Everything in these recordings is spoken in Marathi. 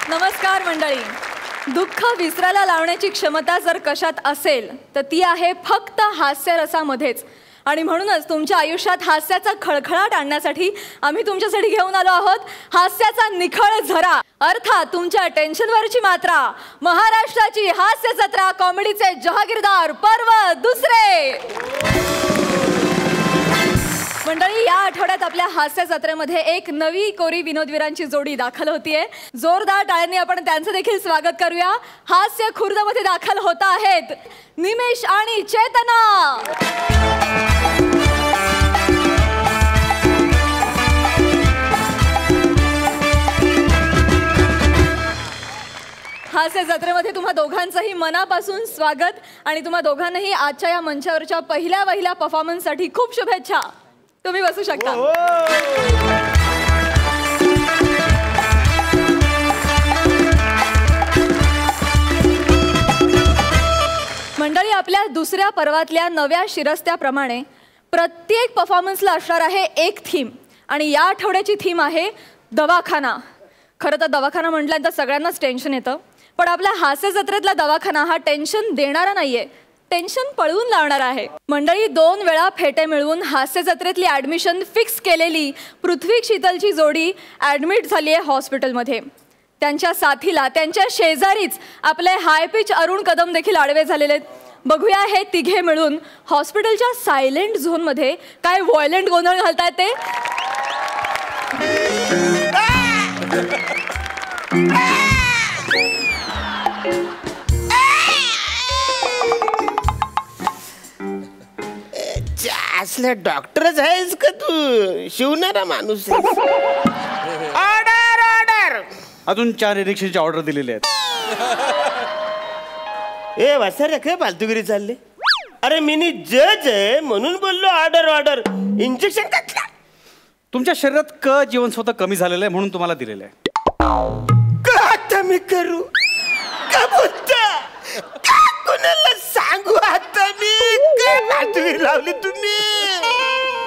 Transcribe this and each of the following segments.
नमस्कार मंडळी. दुःख विसरायला लावण्याची क्षमता जर कशात असेल तर ती आहे फक्त हास्यरसामध्येच. आणि म्हणूनच तुमच्या आयुष्यात हास्याचा खळखळाट आणण्यासाठी आम्ही तुमच्यासाठी घेऊन आलो आहोत हास्याचा निखळ झरा, अर्थात तुमच्या टेन्शनवरची मात्रा. महाराष्ट्राची हास्य जत्रा, कॉमेडीचे जहागीरदार, पर्व दुसरे. मंडळी, या आठवड्यात आपल्या हास्य जत्रेमध्ये एक नवी कोरी विनोदवीरांची जोडी दाखल होतीये. जोरदार टाळ्यांनी आपण त्यांचं देखील स्वागत करूया. हास्य खुर्दमध्ये दाखल होत आहेत निमेश आणि चेतना. हास्य जत्रेमध्ये तुम्हा दोघांचंही मनापासून स्वागत आणि तुम्हा दोघांनाही आजच्या या मंचावरच्या पहिल्या परफॉर्मन्ससाठी खूप शुभेच्छा. तुम्ही बसू शकता. मंडळी, आपल्या दुसऱ्या पर्वातल्या नव्या शिरस्त्याप्रमाणे प्रत्येक परफॉर्मन्सला असणार आहे एक थीम आणि या आठवड्याची थीम आहे दवाखाना. खरं तर दवाखाना म्हटल्यानंतर सगळ्यांनाच टेन्शन येतं, पण आपल्या हास्य जत्रेतला दवाखाना हा टेन्शन देणारा नाहीये, टेन्शन पळवून लावणार आहे. मंडळी, 2 वेळा फेटे मिळवून हास्य जत्रेतली ॲडमिशन फिक्स केलेली पृथ्वी शीतलची जोडी ॲडमिट झाली आहे हॉस्पिटलमध्ये. त्यांच्या साथीला त्यांच्या शेजारीच आपले हाय पिच अरुण कदम देखील आडवे झालेले आहेत. बघूया हे तिघे मिळून हॉस्पिटलच्या सायलेंट झोनमध्ये काय व्हायलेंट गोंधळ घालतायत ते. असला डॉक्टरच आहेस का तू? शिवणारा माणूस ऑर्डर ऑर्डर. अजून 4 इलेक्शनची ऑर्डर दिलेले आहेत. ए वासारे, काय फालतूगिरी चालले? अरे मिनी जज आहे म्हणून बोललो ऑर्डर ऑर्डर. इंजेक्शन घातला. तुमच्या शरीरात क जीवनसत्व कमी झालेलं आहे म्हणून तुम्हाला दिलेलं आहे. का आता मी करू? का बोलता? का कोणाला सांगू आता मी? काय फालतूगिरी लावली तुम्ही?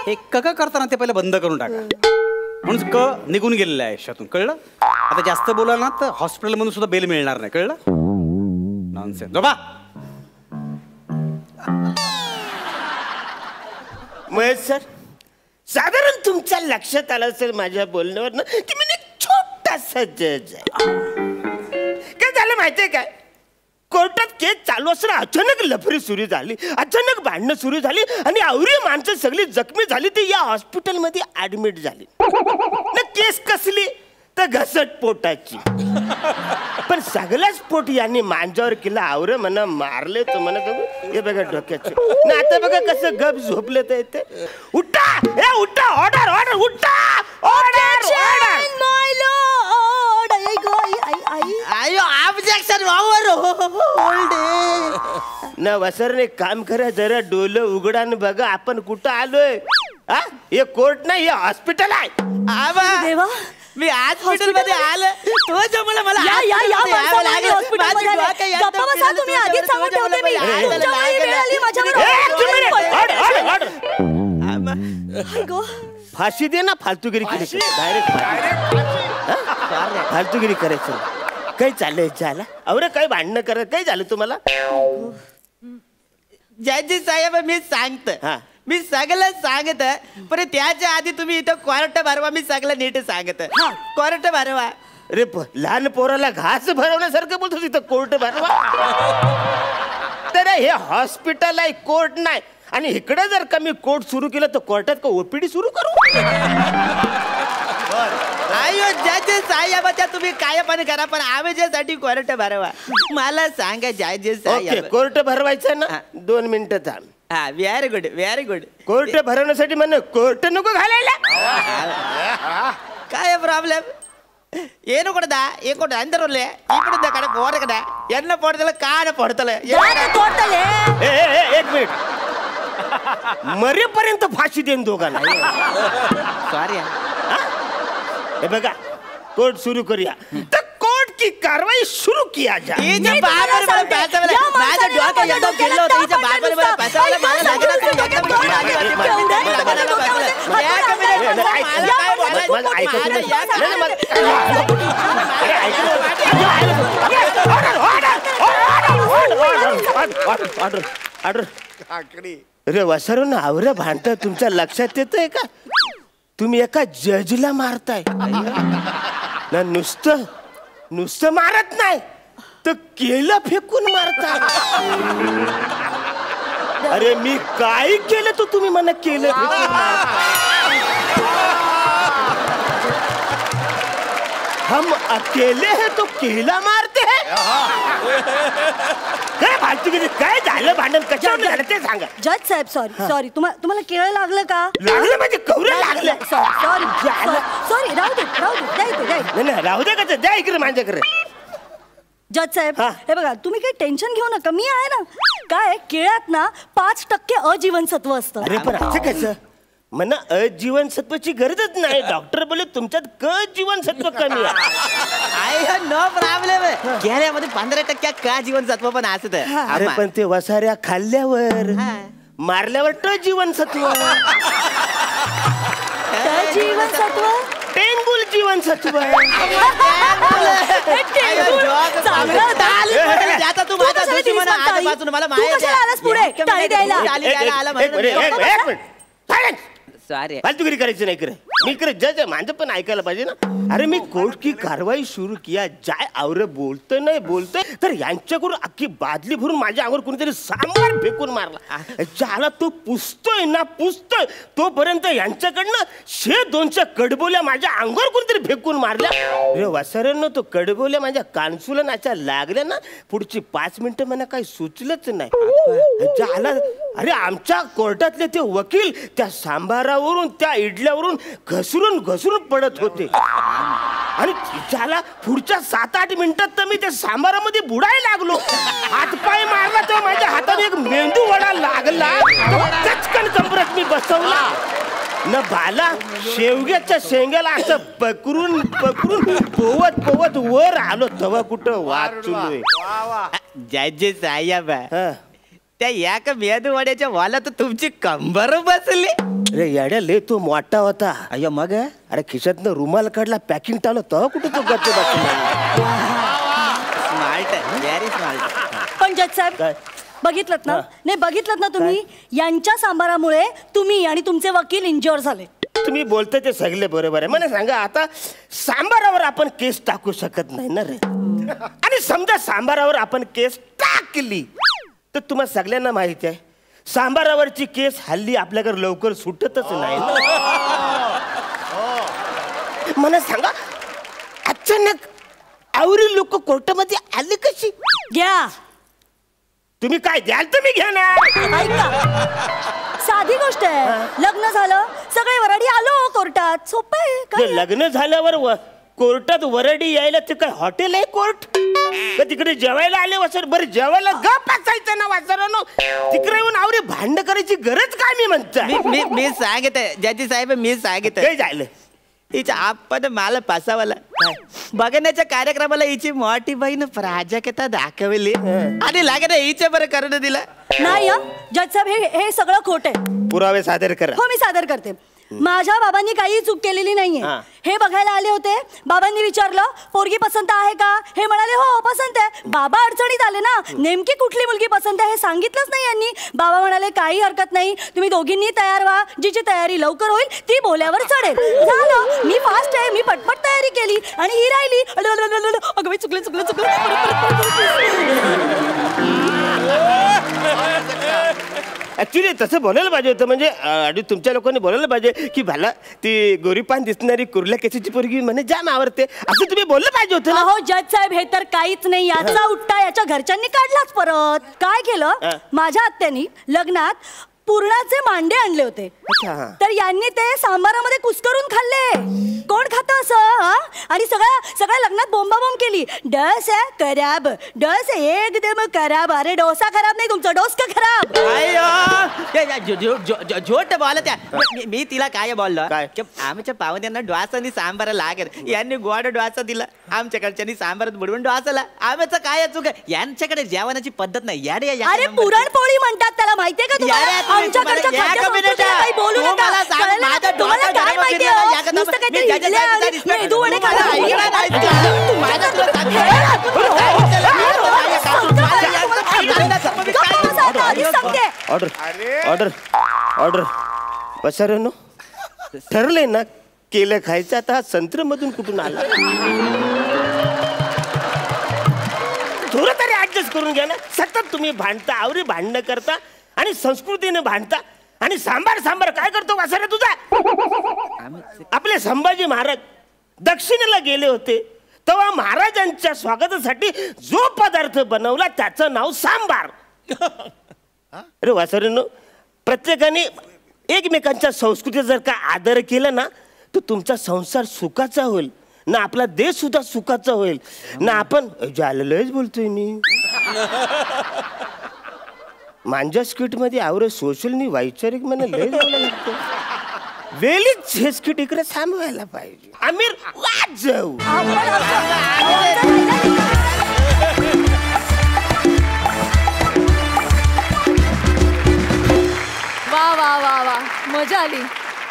हे क करताना ते पहिले बंद करून टाका. म्हणून क निघून गेलेलं आहे आयुष्यातून, कळलं? आता जास्त बोलाल ना तर हॉस्पिटलमधून सुद्धा बेल मिळणार नाही, कळलं? नॉनसेन्स. बाबा महेश सर, साधारण तुमच्या लक्षात आलं असेल माझ्या बोलण्यावर ना की मी एक छोटासा जज आहे. काय झालं माहितीये काय? कोर्टात केस चालू असताना अचानक लफरी सुरू झाली, अचानक भांडणं सुरू झाली आणि आवरी माणसं सगळी जखमी झाली. ती या हॉस्पिटलमध्ये ऍडमिट झाली. ना केस कसली तर घसटपोटाची. पण सगळाच पोट यांनी मांजावर केला. आवरे म्हणा मारले तर म्हणा. हे बघा डोक्याचे ना. आता बघा कसं गप झोपले तर येते. उठा, हे उठा, ऑर्डर ऑर्डर, उठा, ऑर्डर ऑर्डर. ना वसरने काम करा, जरा डोलं उघडा न बघा आपण कुठं आलोय. हा, हे कोर्ट नाही, हे हॉस्पिटल आहे. देवा, मी हॉस्पिटल मध्ये आलं. तो मला मला फाशी दे ना. फालतूगिरी करायची डायरेक्ट फालतूगिरी करायचं. काही चाललंय झाला? अरे काही भांडणं करत काही झालं तुम्हाला? जज साहेब, मी सांगत, मी सगळं सांगत, पण त्याच्या आधी तुम्ही इथं कोर्ट भरवा. मी सगळं नीट सांगत. कोर्ट भरवा. अरे लहान पोराला घास भरवण्यासारखं बोलतो तिथं कोर्ट भरवा. तर हे हॉस्पिटल आहे, कोर्ट नाही. आणि इकडे जर का मी कोर्ट सुरू केलं तर कोर्टात का ओपीडी सुरू करू? आयो जज साहेबाच्या तुम्ही काय पण करा, पण आम्हीच्यासाठी कोर्ट भरवा. मला सांगा जज साहेब. कोर्ट भरवायचं ना? 2 मिनिटं थांब. हा, very good very good. Court भरवण्यासाठी म्हण कोर्ट नको घालायला. काय प्रॉब्लेम? ಏನು ಕೊಡದ ಏ ಕೊಡ ಅಂದರಲ್ಲೇ ಈ ಬಿಡದ ಕಡೆ ಬೋರ ಕಡೆ ಎನ್ನ ಪೊಡದಲ್ಲ ಕಾಡ ಪೊಡತಲೆ एक मिनिट. मरेपर्यंत फाशी देईन दोघांना. सॉरी. हे बघा, कोर्ट सुरू करूया. तर कोर्ट की कारवाई शुरू किया जाए. इथे बाबर मला पैसा वाला माझा डोका एकदम गेलो होता. इथे बाबर मला पैसा वाला मला लागला. ऐका ऑर्डर ऑर्डर. अरे वसारो ना आवरे भांडता तुमच्या लक्षात येतंय का? तुम्ही एका जजला मारताय ना. नुसतं मारत नाही तर केलं फेकून मारताय. अरे मी काय केलं तो तुम्ही मला केलं फेकून मारताय. हम अकेले हैं तो केला मारते हैं. काय फालतू काय झालं भांडण कशावर झालं ते सांगा. जज साहेब सॉरी तुम्हाला केळं लागलं का? लागलं म्हणजे कवरं लागलं. सॉरी राहू दे नाही राहू दे कसं द्या इकडे माझ्याकडे. जज साहेब हे बघा तुम्ही काही टेन्शन घेऊ नका मी आहे ना. काय केळ्यात ना 5% अजीवनसत्व असतं. अरे पण असं कसं म्हणा अजीवनसत्वाची गरजच नाही. डॉक्टर बोले तुमच्यात क जीवनसत्व कमी आहे. No problem. केळ्यामध्ये 15% का जीवनसत्व पण असत. अरे पण ते वसाऱ्या खाल्ल्यावर मारल्यावर ट जीवनसत्व. जीवनसत्व टेंगुल जीवनसत्व. सॉरी फालतूगिरी करायची नाही. करे मी करे जज आहे माझं पण ऐकायला पाहिजे ना. अरे मी कोर्ट की कारवाई सुरू किया जाय आवरे बोलतोय नाही बोलतोय तर यांच्याकडून अख्खी बादली भरून माझ्या अंगावर कोणीतरी सांबार फेकून मारला. ज्याला तो पुसतोय तोपर्यंत यांच्याकडनं 100-200 कडबोल्या माझ्या अंगावर कोणीतरी फेकून मारल्या. अरे वसाऱ्यांनो तो कडबोल्या माझ्या कानसुलनाच्या लागल्या ना पुढची 5 मिनिटं मला काही सुचलंच नाही. ज्याला अरे आमच्या कोर्टातले ते वकील त्या सांबारावरून त्या इडल्यावरून घसरून पडत होते. आणि त्याला पुढच्या 7-8 मिनिटात तर मी त्या सांबारामध्ये बुडायला लागलो. हातपाय मारला तेव्हा माझ्या हाताने एक मेंदू वडा लागला. चटकन कमरत मी बसवला न बाला शेवग्याच्या शेंग्याला असं पकडून पोवत वर आलो. तेव्हा कुठं वाचलोय. जज साहेब त्या याक मेदूवड्याच्या वाला तर तुमची कंबर बसली. अरे येड्या ले तो मोठा होता. अय्या मग अरे खिशातनं रुमाल काढला पॅकिंग टाळलं तेव्हा कुठे तो गच्च बसला. Smart very smart. पण जज साहेब बघितलं ना तुम्ही यांच्या सांबारामुळे तुम्ही आणि तुमचे वकील इंज्युअर झाले. तुम्ही बोलताय ते सगळे बरोबर आहे. मला सांगा आता सांबारावर आपण केस टाकू शकत नाही ना रे. आणि समजा सांबारावर आपण केस टाकली तर तुम्हाला सगळ्यांना माहिती आहे सांबारावरची केस हल्ली आपल्याकडे लवकर सुटतच नाही. मला सांगा अचानक आवरी लोक कोर्टामध्ये आले कशी? घ्या तुम्ही काय द्याल तुम्ही घ्या ना. ऐका साधी गोष्ट आहे. लग्न झालं सगळे वराडी आलो कोर्टात. सोपं आहे काय. लग्न झाल्यावर कोर्टात वरडी यायला ते काय हॉटेल आहे कोर्ट का तिकडे जेवायला आले वसर? बरं जेवायला गप असायचं ना वासरानो. तिकडे येऊन आवरे भांड करायची गरज काय मी म्हणतो. मी सांगत जज साहेब मी सांगत काय झालं हिच्या आपण मला पासावाला बघण्याच्या कार्यक्रमाला हिची मोठी बहीण प्राजक्ता दाखवली आणि लागत हिच्या बरं करून दिला नाही. जज साहेब हे सगळं खोट आहे. पुरावे सादर करा. हो मी सादर करते. माझ्या बाबांनी काही चूक केलेली नाहीये. हे बघायला आले होते. बाबांनी विचारलं पोरगी पसंत आहे का? हे म्हणाले हो पसंत आहे. बाबा अडचणीत आले ना नेमकी कुठली मुलगी पसंत आहे हे सांगितलंच नाही यांनी. बाबा म्हणाले काही हरकत नाही तुम्ही दोघींनी तयार व्हा. जिची तयारी लवकर होईल ती बोल्यावर चढेल. झालं. मी फास्ट आहे. मी पटपट तयारी केली आणि ही राहिली. अगं मी चुकलं. ऍक्च्युली तसं बोलायला पाहिजे होतं. म्हणजे आणि तुमच्या लोकांनी बोलायला पाहिजे की भला ती गोरीपान दिसणारी कुर्ल्या केसाची पोरगी म्हणे जाम आवडते असं तुम्ही बोललं पाहिजे होतं. हो जज साहेब हे तर काहीच नाही. याचा उट्टा याच्या घरच्यांनी काढलाच परत. काय केलं माझ्या आत्यानी लग्नात पुरणाचे मांडे आणले होते तर यांनी ते सांबारामध्ये कुस्करून खाल्ले. कोण खातं असं? आणि सगळ्या लग्नात बोंबाबोंब केली. डस आहे खराब. डस एकदम खराब. अरे डोसा खराब नाही तुमचा डोसका खराब. झोट बोल त्या. मी तिला काय बोललो आमच्या पाहुण्यांना डोसा आणि सांबार लागेल. यांनी गोड डोसा दिला आमच्याकडच्यांनी सांबारात बुडवून डोसाला. आमचं काय चुक यांच्याकडे जेवणाची पद्धत नाही. अरे पुरणपोळी म्हणतात त्याला माहितीये का तुम्हाला? आमच्याकडच्या खाद्यसंस्कृतीला काही बोलू नका. तुम्हाला काय माहिती आहे? नुसतं काहीतरी इडल्या आणि मेदूवडे खायला. ऑर्डर ऑर्डर ऑर्डर वसाऱ्यानो ठरलंय ना केलं खायचं. आता हा संत्र मधून कुठून आला? थोडं तरी ऍडजस्ट करून घ्या ना. सतत तुम्ही भांडता, आवरी भांडणं करता आणि संस्कृतीने भांडता. आणि सांबार सांबार काय करतो वासाऱ्या तुझा? आपले संभाजी महाराज दक्षिणेला गेले होते तेव्हा महाराजांच्या स्वागतासाठी जो पदार्थ बनवला त्याचं नाव सांबार. अरे वासरेनो, प्रत्येकाने एकमेकांच्या संस्कृतीचा जर का आदर केला ना तर तुमचा संसार सुखाचा होईल ना, आपला देश सुद्धा सुखाचा होईल ना. आपण लयच बोलतोय मी. मांजा स्किट मध्ये आवरे सोशलनी वैचारिक मला लय बोलायला लागतं. वेलीच हे स्किट इकडे थांबवायला पाहिजे. आमिर वाज जाऊ. वा वा वा वा, मजा आली.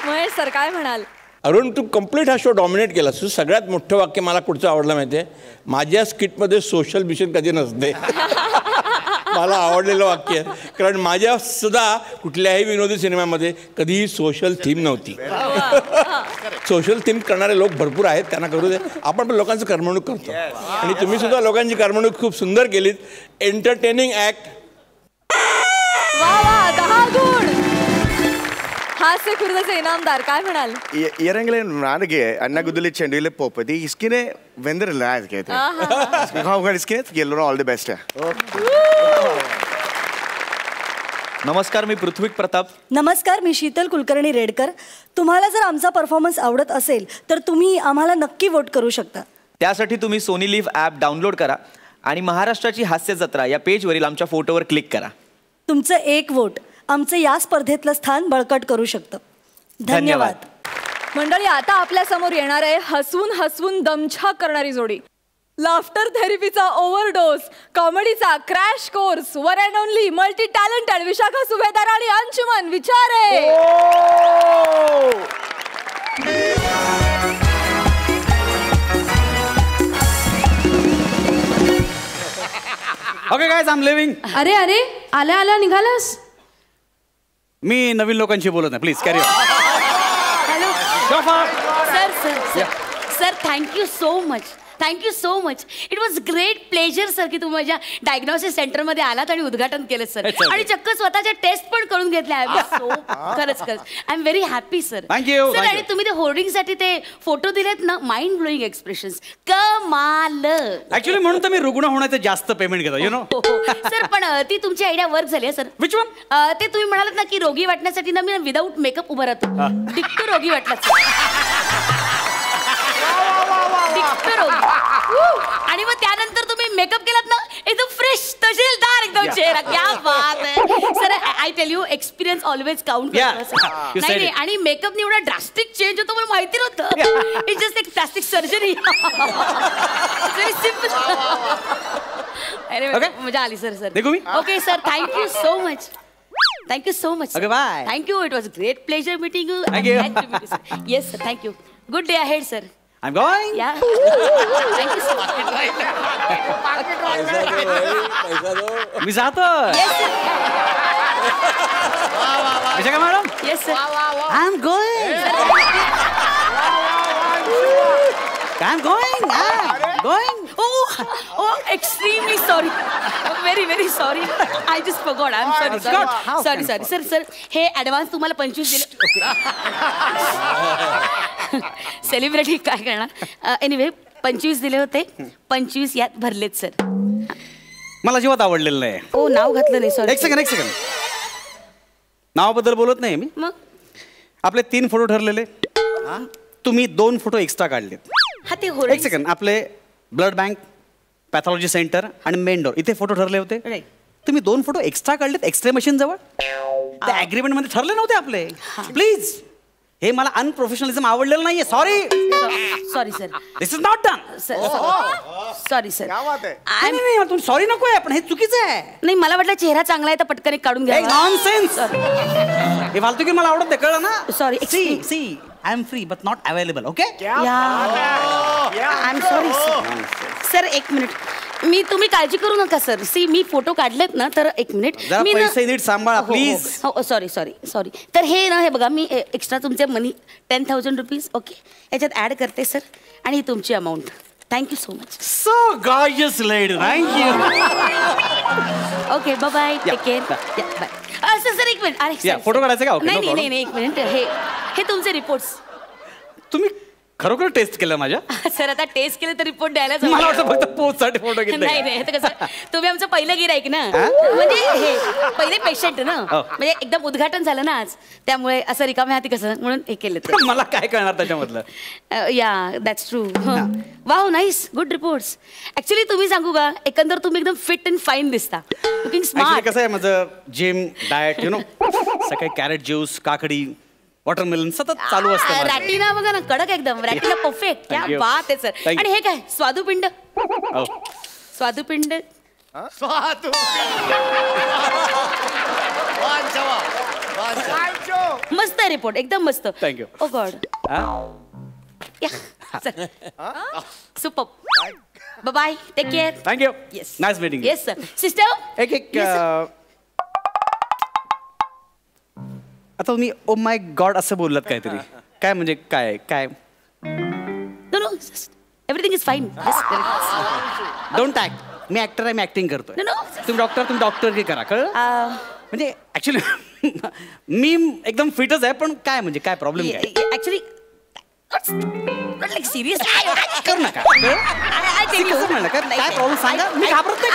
महेश सर काय म्हणाल? अरुण, तू कम्प्लीट हा शो डॉमिनेट केलास. तू सगळ्यात मोठं वाक्य मला कुठचं आवडलं माहिती आहे? माझ्या स्किटमध्ये सोशल मिशन कधी नसते. मला आवडलेलं वाक्य आहे. कारण माझ्या सुद्धा कुठल्याही विनोदी सिनेमामध्ये कधीही सोशल थीम नव्हती. सोशल थीम करणारे लोक भरपूर आहेत, त्यांना करू दे. आपण पण लोकांचं करमणूक करतो आणि तुम्ही सुद्धा लोकांची करमणूक खूप सुंदर केलीत. Entertaining act. वा वा, 10 गुण. हास्य खुर्दचे इनामदार काय म्हणाल? இறங்கலே நானுக்கு அண்ணா குதுலி செண்டிலே போப்பதி இஸ்கினே வெந்தரல அதுக்கே हाउ इस्किने गेलो ऑल द बेस्ट. नमस्कार, मी पृथ्वीक प्रताप. नमस्कार, मी शीतल कुलकर्णी रेडकर. तुम्हाला जर आमचा परफॉर्मन्स आवडत असेल तर तुम्ही आम्हाला नक्की वोट करू शकता. त्यासाठी तुम्ही सोनी लिव्ह ॲप डाउनलोड करा आणि महाराष्ट्राची हास्य जत्रा या पेजवरील आमच्या फोटोवर क्लिक करा. तुमचं एक वोट आमचं या स्पर्धेतलं स्थान बळकट करू शकतं. धन्यवाद. मंडळी, आता आपल्या समोर येणार आहे हसवून हसवून दमछाक करणारी जोडी. लाफ्टर थेरपीचा ओव्हरडोस, कॉमेडीचा crash course, one and only multi talented Vishakha Subhedar आणि Anshuman Vichare. Okay guys, I am living. अरे अरे, आल्या आल्या निघालास. मी नवीन लोकांशी बोलत नाही, please carry on. Sir thank you so much. Thank you so much. It was great pleasure sir की तुम्ही माझ्या डायग्नोसिस सेंटरमध्ये आलात आणि उद्घाटन केलं सर. आणि चक्क स्वतःच्या टेस्ट पण करून घेतल्या. खरंच I am very happy sir. Thank you. Sir, आणि तुम्ही ते होर्डिंगसाठी ते फोटो दिलेत ना, माइंड ब्लोईंग एक्सप्रेशन्स, कमाल. ऍक्च्युली म्हणून तर मी रुग्ण होण्याचं जास्त पेमेंट घेतो, यु नो. सर, पण ती तुमची आयडिया वर्क झाली आहे सर. Which one? ते तुम्ही म्हणालात ना की रोगी वाटण्यासाठी ना मी विदाऊट मेकअप उभं राहतो. डिक्टो रोगी वाटला आणि मग त्यानंतर तुम्ही मेकअप केलात ना, एकदम फ्रेश तहसीलदार एकदम चेहरा. क्या बात आहे sir. I tell you, experience always count करतो. नाही, आणि मेकअप एवढा ड्रास्टिक चेंज होतो मला माहिती नव्हतं. इट्स जस्ट एक प्लास्टिक सर्जरी. Very simple. अरे मजा आली sir. Okay sir, thank you so much. Thank you so much. Okay, bye. Thank you. It was great pleasure meeting you. Thank you. Yes sir, thank you. Good day ahead sir. I'm going. Yeah. Thank you so much. मी जातो. Yes, sir. Vishakha madam. Yes, sir. I'm going. I'm going. Going. Oh, extremely sorry. Very, very sorry. I just forgot. I'm sorry. Sorry. Sir. हे ऍडव्हान्स तुम्हाला 25 दिले. सेलिब्रिटी काय करणार. एनिवे 25 दिले होते, 25 यात भरलेत सर. मला अजिबात आवडलेलं नाही. ओ, नाव घातलं नाही. सॉरी. एक सेकंड. नावाबद्दल बोलत नाही मी. मग आपले 3 फोटो ठरलेले, तुम्ही 2 फोटो एक्स्ट्रा काढलेत. हा, ते एक सेकंड. आपले ब्लड बँक, पॅथॉलॉजी सेंटर आणि मेन डोर इथे फोटो ठरले होते. तुम्ही 2 फोटो एक्स्ट्रा काढलेत एक्सरे मशीन जवळ. त्या ऍग्रीमेंट मध्ये ठरले नव्हते आपले. प्लीज, हे मला अनप्रोफेशनलिझम आवडलेलं नाहीये. Sorry sir. This is not done. Sorry sir. नाही, सॉरी नको आहे, पण हे चुकीचं आहे. नाही, मला वाटलं चेहरा चांगला आहे तर पटकन काढून घ्या. नॉनसेन्स. हे फालतू की मला आवडत नाही, कळलं ना. Sorry. See I am free but not available. Okay. I am sorry sir. एक मिनिट. मी तुम्ही काळजी करू नका सर. सी मी फोटो काढलेत ना तर एक मिनिट मी पैसे नीट सांभाळा प्लीज. हो सॉरी सॉरी सॉरी. तर हे ना हे बघा मी एक्स्ट्रा तुमचे मनी 10,000 रुपीज ओके याच्यात ऍड करते सर आणि ही तुमची amount. Thank you so much. So gorgeous lady. Thank you. Okay bye take care. Bye. Sir एक मिनिट. अरे फोटो काढायचा का? नाही नाही नाही एक मिनिट. हे तुमचे रिपोर्ट्स. तुम्ही खरोखर टेस्ट केलं माझ्या? सर आता टेस्ट केलं तर रिपोर्ट द्यायला मला वाटतं फक्त पोस्टसाठी फोटो घेतले. नाही नाही आता कसं तुम्ही आमचं पहिलं गिराईक ना म्हणजे हे पहिले पेशंट ना म्हणजे एकदम उद्घाटन झालं ना आज त्यामुळे असं रिकाम्या हाती कसं म्हणून हे केलं. मला काय कळणार त्याच्यामधलं. या that's true. Wow nice good reports. Actually तुम्ही सांगू का एकंदर तुम्ही एकदम फिट अँड फाईन दिसता. Looking smart. कसं आहे माझं जिम डाएट सकाळी कॅरेट ज्यूस काकडी वॉटरमेलन सतत चालू असतं. रॅटिना बघा ना कडक एकदम. रॅटिना परफेक्ट. क्या बात आहे सर. आणि हे काय स्वादुपिंड. स्वादुपिंड. मस्त आहे रिपोर्ट एकदम मस्त. Thank you. Oh God. Super. Bye take care. Thank you. Yes nice meeting. Yes sir. Sister एक आता तुम्ही ओ माय गॉड असं बोललात काहीतरी. काय म्हणजे काय काय? No no everything is fine. Don't act. मी ऍक्टर आहे. मी ऍक्टिंग करतोय. नो तुम्ही डॉक्टर हे करा. कळलं? म्हणजे ऍक्च्युली मी एकदम फिटच आहे पण काय म्हणजे काय प्रॉब्लेम काय? ऍक्च्युली लाईक सिरियस कर नका. काय प्रॉब्लेम सांगा. मी घाबरत नाही.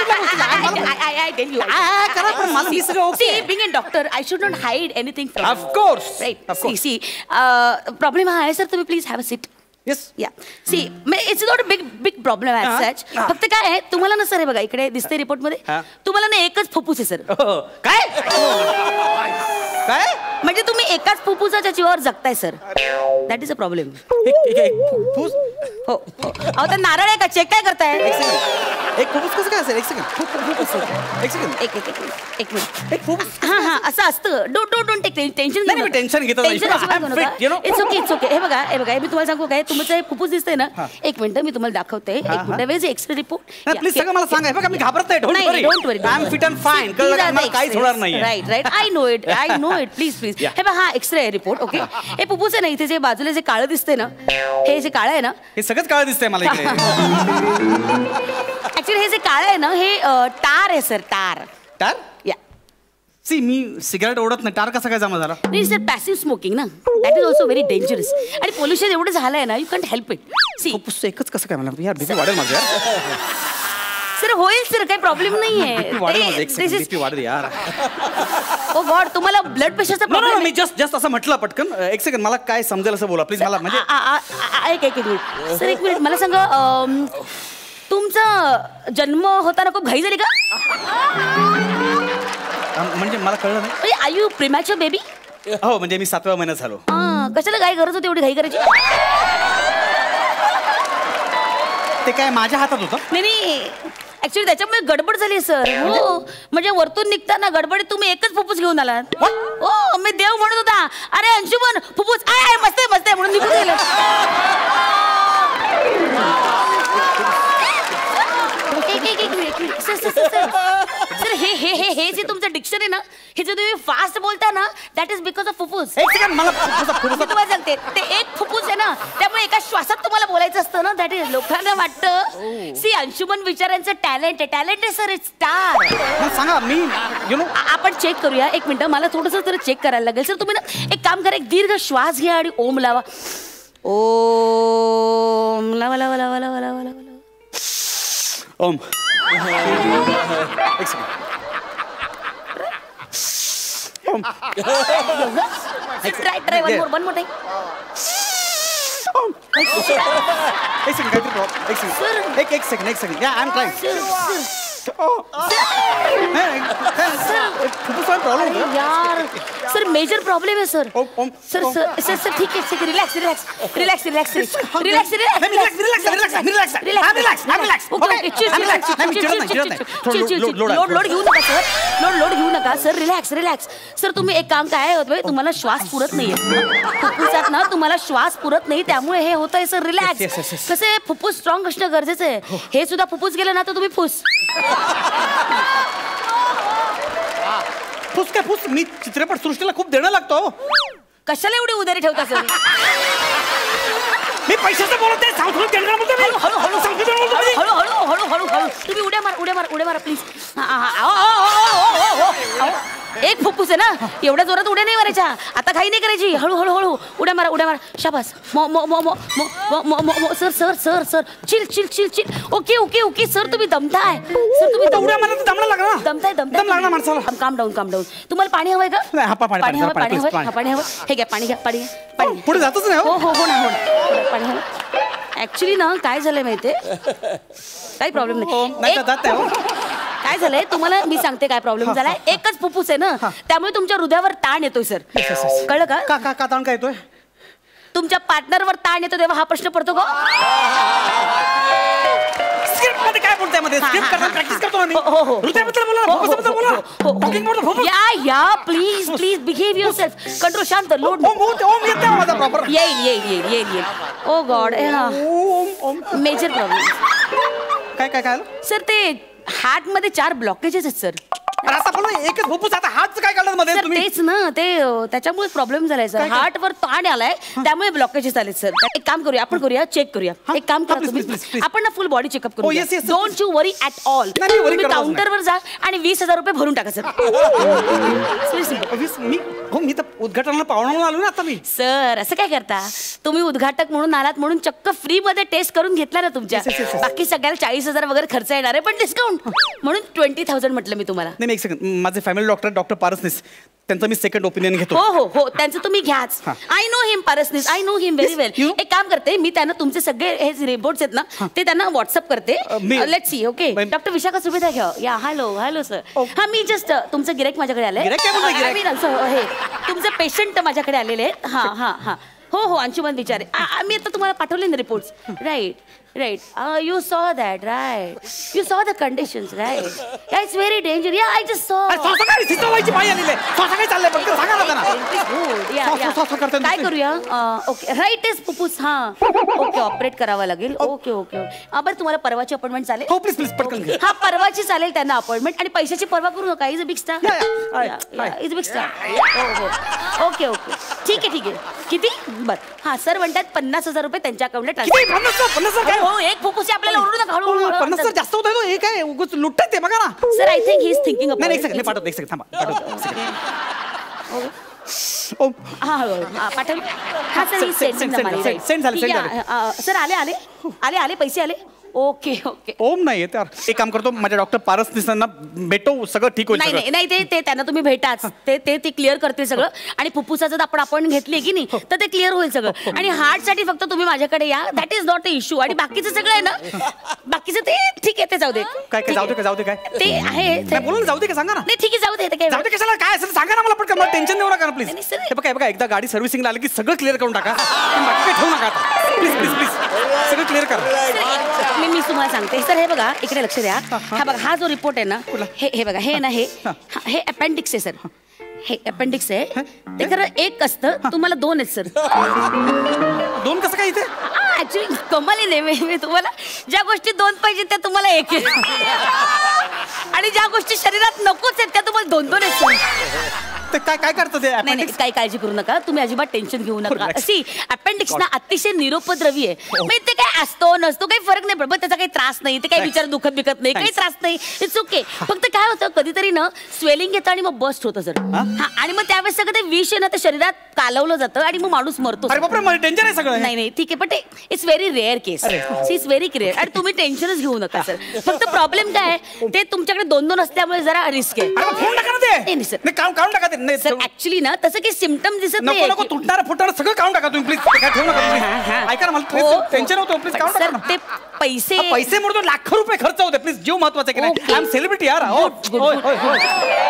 Doctor I should not hide anything. Of course see problem हा आहे सर. तुम्ही please have a seat. Yes या see it's not a big problem as such. फक्त काय आहे तुम्हाला ना सर हे बघा इकडे दिसते रिपोर्ट मध्ये तुम्हाला ना एकच फुफ्फुस आहे सर. काय काय म्हणजे तुम्ही एकाच फुफ्फुसाच्या जीवावर जगताय sir. That is a problem. हो अहो तर नारळ आहे का? चेक काय करताय? एक फुफ्फुस कसं काय असेल? एक सेकंड एक मिनिट. हा असं असतं. Don't take tension. टेन्शन घेतो. It's okay. हे बघा मी तुम्हाला सांगू काय तुमचं हे फुफ्फुस दिसतंय ना एक मिनिट मी तुम्हाला दाखवते. एक मिनिट वेज एक्सरे रिपोर्ट. प्लीज सगळं मला सांगा. बघा मी घाबरत नाही. Don't worry. I am fit and fine. कळलं मला काहीच होणार नाही. Right I know it please हे बघा हा एक्सरे रिपोर्ट. ओके हे फुफ्फुस आहे ना इथे जे बाजूला जे काळं दिसतंय ना हे जे काळं आहे ना हे सगळंच काळं दिसतंय मला इकडे. ऍक्च्युली हे जे काळं आहे ना हे टार आहे सर. टार या सी मी सिगारेट ओढत नाही. टार कसा काय जमा झाला? नाही सर पॅसिव्ह स्मोकिंग ना that is also very dangerous. आणि पोल्युशन एवढं झालंय ना you can't help it. See एकच कसं काय मला यार बीपी वाढेल माझं. सर होईल सर काही प्रॉब्लेम नाहीये. ओ गॉड तुम्हाला ब्लड प्रेशरचा प्रॉब्लेम. मी जस्ट असं म्हटलं पटकन. एक सेकंड मला काय समजेल असं बोला प्लीज. मला म्हणजे एक मिनिट सर. एक मिनिट मला सांगा तुमचा जन्म होताना खूप घाई झाली का? म्हणजे मला कळलं नाही. Are you premature baby? हो म्हणजे मी 7व्या महिन्यात झालो. कशाला काय गरज होती एवढी घाई करायची? ते काय माझ्या हातात होतं? नाही ऍक्च्युली त्याच्यामुळे गडबड झाली सर. हो म्हणजे वरतून निघताना गडबडीत तुम्ही एकच फुफ्फुस घेऊन आलात. हो मी देव म्हणत होता अरे अंशुमन फुफ्फुस मस्त आहे म्हणून निघून गेलं. सर हे जे तुमचं डिक्शनरी आहे ना हे जे तुम्ही फास्ट बोलता ना दॅट इज बिकॉज ऑफ फुफ्फुस. मला तुम्हाला सांगते ते एक फुफ्फुस आहे ना त्यामुळे एका श्वासात तुम्हाला बोलायचं असतं ना. दॅट इज लोकांना वाटतं सी अंशुमन विचारांचं टॅलेंट आहे सर. It's star. सांगा मी आपण चेक करूया. एक मिनिट मला थोडंसं तर चेक करायला लागेल सर. तुम्ही ना एक काम करा एक दीर्घ श्वास घ्या आणि ओम लावा. ओम लावा लावा लावा लावा लावा लावा. ओम. Try one more time. एक सेकंड. Yeah, I'm trying. यार सर मेजर प्रॉब्लेम है सर. सर ठीक है. रिलॅक्स. लोड घेऊ नका सर, लोड घेऊ नका सर, रिलॅक्स रिलॅक्स. सर तुम्ही एक काम काय होतंय, तुम्हाला श्वास पुरत नाहीये फुफ्फुसात ना, तुम्हाला श्वास पुरत नाही त्यामुळे हे होतंय सर. रिलॅक्स. कसं आहे फुफ्फुस स्ट्रॉंग असणं गरजेचं आहे. हे सुद्धा फुफ्फुस गेलं ना तर तुम्ही फुस फुस काय फुस, मी चित्रपट सृष्टीला खूप देणं लागतो. कशाला एवढी उदारी ठेवता सर? मी पैशाचं बोलत आहे, हळू तुम्ही उड्या मारा प्लीज. एक फुफ्फुस आहे ना, एवढ्या जोरात उड्या नाही मारायच्या. आता काही नाही करायची, हळू उड्या मारा. शाबास. Sir chill. ओके सर तुम्ही दमताय. सर तुम्ही उड्या मारा, दमणं लागणार. दम लागणार माणसाला. काम डाऊन. तुम्हाला पाणी हवंय का? पाणी हवं. हे घ्या पाणी घ्या. पुढे जातच नाही. हो ना पाणी हवं. ऍक्च्युली ना काय झालंय माहितीये, काही प्रॉब्लेम नाही. काय झालंय तुम्हाला मी सांगते काय प्रॉब्लेम झालाय. एकच फुफ्फुस आहे ना, त्यामुळे तुमच्या हृदयावर ताण येतोय सर. कळलं का? का ताण काय येतोय? तुमच्या पार्टनरवर ताण येतो तेव्हा हा प्रश्न पडतो का? स्क्रिप्ट मध्ये काय बोलताय मध्ये? स्क्रिप्ट करताना प्रॅक्टिस करतो आम्ही. हृदयाबद्दल बोला, फोकसबद्दल बोला. या प्लीज बिहेव युअरसेल्फ. कंट्रोल. शांत. लोड येईल. Oh God. Major problem. काय सर ते हार्ट मध्ये 4 ब्लॉकेजेस आहेत सर. आता बोला एकच फुफ्फुस, आता हात काय काढलं मध्ये तुम्ही? तेच ना, ते त्याच्यामुळे प्रॉब्लेम झालाय सर. हार्ट वर ताण आलाय त्यामुळे ब्लॉकेजेस आले सर. एक काम करूया, आपण करूया चेक करूया. एक काम करा तुम्ही, आपण ना फुल बॉडी चेकअप करूया. Don't you worry at all. तुम्ही काउंटरवर जा आणि 20,000 रुपये भरून टाका सर. मी तर उद्घाटनाला पाहुणा आलो ना आता मी. सर असं काय करता तुम्ही? उद्घाटक म्हणून आलात म्हणून चक्क फ्री मध्ये टेस्ट करून घेतला ना तुमच्या. बाकी सगळ्याला 40,000 वगैरे खर्च येणार आहे, पण डिस्काउंट म्हणून 20,000 म्हटलं मी तुम्हाला. नाही एक सेकंड, माझे फॅमिली डॉक्टर पारसनीस, त्यांचं मी सेकंड ओपिनियन घेतो. हो त्यांचं तुम्ही घ्याच. I know him Parasnis, I know him very well. एक काम करते मी, त्यांना तुमचे सगळे हे रिपोर्ट्स आहेत ना ते त्यांना व्हॉट्सअप करते. Let's see. Okay doctor Vishakha सुभेदार घ्या. या हॅलो सर. हा मी जस्ट तुमचं गिराईक माझ्याकडे आलंय. हे तुमचे पेशंट माझ्याकडे आलेले आहेत. हा हो अंशुमन विचारे. मी आता तुम्हाला पाठवले ना reports. Right you saw that, right? You saw the conditions, right? Yeah, it's very dangerous. Yeah, I just saw. काय करूया? ओके राईट इज फुफ्फुस. ओके ऑपरेट करावं लागेल. ओके बरं तुम्हाला परवाची अपॉइंटमेंट चालेल? हो प्लीज पटकन. हा परवाची चालेल त्यांना अपॉइंटमेंट. आणि पैशाची पर्वा करू नका. Is a big star. Is a big star. Okay ठीक आहे. किती? बरं सर म्हणतात 50,000 रुपये त्यांच्या अकाउंटला ट्रान्सफर. हो एक फुफ्फुस आपल्याला ओरडू नका. 50,000 जास्त होत आहे. हे काय उगाच लुटतात ते बघा ना. Sir I think he is thinking about. एक सेकंड पाठवतो. एक सेकंड थांबा. पाठव. हा सर सेंड झाले. सर आले पैसे आले. ओके ओम नाही येत यार. एक काम करतो, माझ्या डॉक्टर पारसनीसांना भेटो, सगळं ठीक होईल. नाही ते त्यांना तुम्ही भेटाच. ते क्लिअर करतील सगळं. आणि फुफ्फुसाचं आपण अपॉइंटमेंट घेतली की नाही तर ते क्लिअर होईल सगळं. आणि हार्ट साठी फक्त तुम्ही माझ्याकडे या. That is not a issue. आणि बाकीचं सगळं आहे ना, बाकीचं ते ठीक आहे. ते जाऊ दे. काय जाऊ दे काय ते आहे. बोला जाऊ दे का सांगा ना. नाही ठीक आहे जाऊ दे. जाऊ दे कशाला? काय असेल सांगा ना मला पटकन. मला टेन्शन देऊ नका प्लीज. हे बघा एकदा गाडी सर्व्हिसिंगला आली की सगळं क्लिअर करून टाका. बाकी काय ठेवू नका. प्लीज सगळं क्लिअर करा. मी तुम्हाला सांगते सर. हे बघा इकडे लक्ष द्या. हा बघा हा जो रिपोर्ट आहे ना, हे बघा हे ना हे अपेंडिक्स आहे सर. हे अपेंडिक्स आहे. ते खरं एक असतं, तुम्हाला 2 आहेत सर. 2 कसं काय इथे? ऍक्च्युली कमाली नाही. मी तुम्हाला ज्या गोष्टी 2 पाहिजे त्या तुम्हाला 1 आहे. आणि ज्या गोष्टी शरीरात नकोच आहेत त्या तुम्हाला 2 आहेत सर. काय करतं ते? नाही काही काळजी करू नका तुम्ही. अजिबात टेन्शन घेऊ नका. अशी अपेंडिक्स ना अतिशय निरुपद्रवी आहे. म्हणजे ते काय असतो नसतो काही फरक नाही पडत. त्याचा काही त्रास नाही. ते काही विचार दुखत बिकत नाही. काही त्रास नाही. It's okay. फक्त काय होतं कधीतरी ना स्वेलिंग येतं आणि मग बस्ट होतं सर. आणि मग त्यावेळेस सगळं ते विष आहे ना ते शरीरात कालवलं जातं आणि मग माणूस मरतो. डेंजर आहे सगळं. नाही ठीक आहे पण ते it's very rare case. It's very rare. आणि तुम्ही टेन्शनच घेऊ नका सर. फक्त प्रॉब्लेम काय ते तुमच्याकडे 2 असल्यामुळे जरा रिस्क आहे. सर ऍक्च्युली ना तसं काही सिम्पटम दिसत नाही. तुटणार फुटणार सगळं काढून टाका तुम्ही प्लीज. काय ठेवू नका. ऐका ना मला टेन्शन होतं प्लीज. काढून टाका. ते पैसे म्हणून लाखो रुपये खर्च होते. प्लीज जीव महत्वाचा की नाही. आय एम सेलिब्रिटी यार.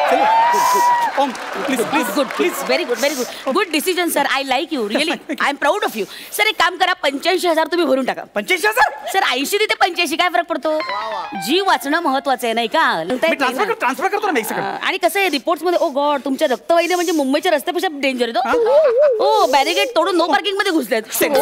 Om please please good please very good good decision sir. I like you really. I am proud of you. Sir एक काम करा, 85,000 तुम्ही भरून टाका. 85,000 सर 80 ते 85 काय फरक पडतो? जीव वाचणं महत्वाचं आहे नाही का? ट्रान्सफर करतो ना एक सेकंड. आणि कसं आहे रिपोर्ट्स मध्ये, ओ गॉड तुमच्या रक्तवाहिन्या म्हणजे मुंबईच्या रस्त्यापेक्षा डेंजर आहे. ओ बॅरिगेड तोडून नो पार्किंग मध्ये घुसलेत. सेंड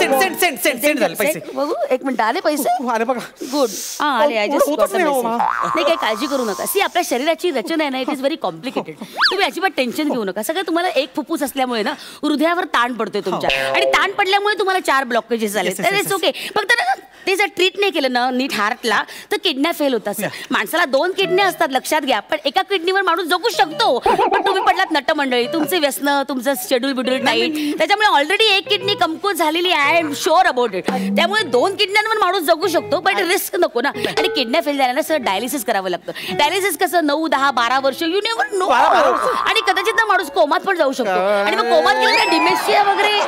झाले पैसे. बघू एक मिनिट, आले पैसे? अरे बघा गुड. हा आले. आय जस्ट होतच नाही हो. नाही काही काळजी करू नका. सी आपल्या शरीराची रचना आहे ना, इट इज व्हेरी कॉम्प्लिकेटेड. तुम्ही अजिबात टेन्शन घेऊ नका. सगळं तुम्हाला एक फुफ्फुस असल्यामुळे ना हृदयावर ताण पडतोय तुमच्या, आणि ताण पडल्यामुळे तुम्हाला 4 ब्लॉकेजेस झाले. तर इट्स ओके. फक्त ना ते जर ट्रीट नाही केलं ना नीट हार्टला तर किडन्या फेल होतात. माणसाला 2 किडन्या असतात लक्षात घ्या, पण एका किडनीवर माणूस जगू शकतो. पण तुम्ही पडलात नटमंडळी, तुमचे व्यसन, तुमचं शेड्यूल बिड्यूल टाईट, त्याच्यामुळे ऑलरेडी एक किडनी कमकुवत झालेली आहे. I am sure about it. त्यामुळे 2 किडन्यांवर माणूस जगू शकतो, पण रिस्क नको ना. आणि किडन्या फेल झाल्यानं सर डायलिसिस करावं लागतं. डायलिसिस कसं 9, 10, 12 वर्ष यू नेवर नो. आणि कदाचित ना माणूस कोमात पण जाऊ शकतो. आणि मग कोमात गेलं तर डिमेन्शिया वगैरे.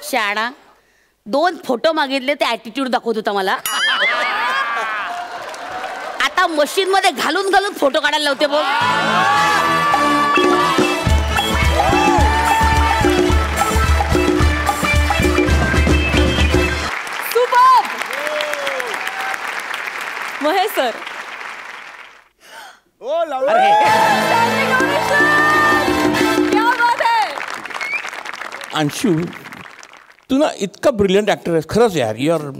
शाणा 2 फोटो मागितले, ते ऍटिट्यूड दाखवत होता मला. आता मशीन मध्ये घालून घालून फोटो काढायला लावते बघ. Super Mahesh sir. क्या बात है. अंशू, तू ना इतका ब्रिलियंट ॲक्टर आहेस खरंच यार.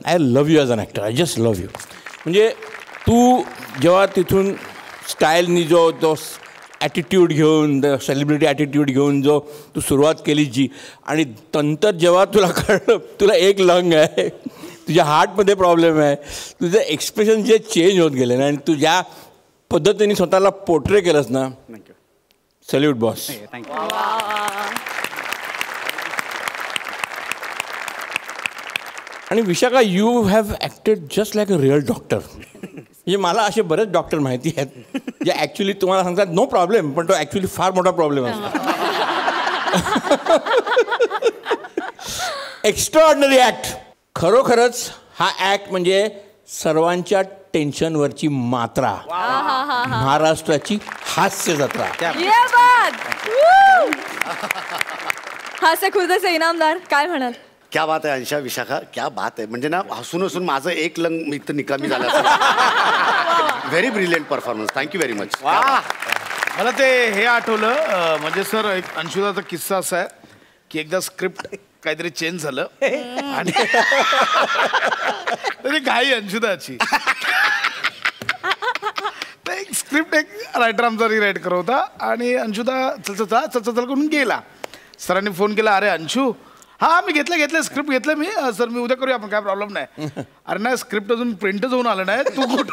I love you as an actor. I just love you. म्हणजे तू जेव्हा तिथून स्टाईलनी तो ॲटिट्यूड घेऊन, सेलिब्रिटी ॲटिट्यूड घेऊन जो तू सुरुवात केली जी, आणि नंतर जेव्हा तुला कळलं तुला एक लंग आहे, तुझ्या हार्टमध्ये प्रॉब्लेम आहे, तुझे एक्सप्रेशन जे चेंज होत गेले ना, आणि तू ज्या पद्धतीने स्वतःला पोर्ट्रे केलंस ना, सॅल्यूट बॉस. थँक्यू. आणि Vishakha, you have acted just like a real doctor. म्हणजे मला असे बरेच डॉक्टर माहिती आहेत जे ॲक्च्युली तुम्हाला सांगतात नो प्रॉब्लेम, पण तो ॲक्च्युली फार मोठा प्रॉब्लेम असतो. Extraordinary act. खरोखरच हा ॲक्ट म्हणजे सर्वांच्या टेन्शनवरची मात्रा, महाराष्ट्राची हास्य जत्रा. ये बात. हास्य खुर्दीचे इनामदार काय म्हणाल? क्या बात आहे अंशा, विशाखा, क्या बात आहे. म्हणजे ना हसून हसून माझं एक लंग इथं निकामी झालं. Very brilliant performance. Thank you very much. मला ते हे आठवलं, म्हणजे सर एक अंशुदाचा किस्सा असा आहे की एकदा स्क्रिप्ट काहीतरी चेंज झालं आणि तरी घाई अंशुदाची. एक स्क्रिप्ट एक रायटर आमचा रिराईट करत होता आणि अंशुदा चल करून गेला. सरांनी फोन केला, अरे अंशू, हा मी घेतलं स्क्रिप्ट घेतलं मी सर, मी उद्या करूया आपण, काय प्रॉब्लेम नाही. अरे नाही, स्क्रिप्ट अजून प्रिंटच होऊन आलं नाही, तू कुठं.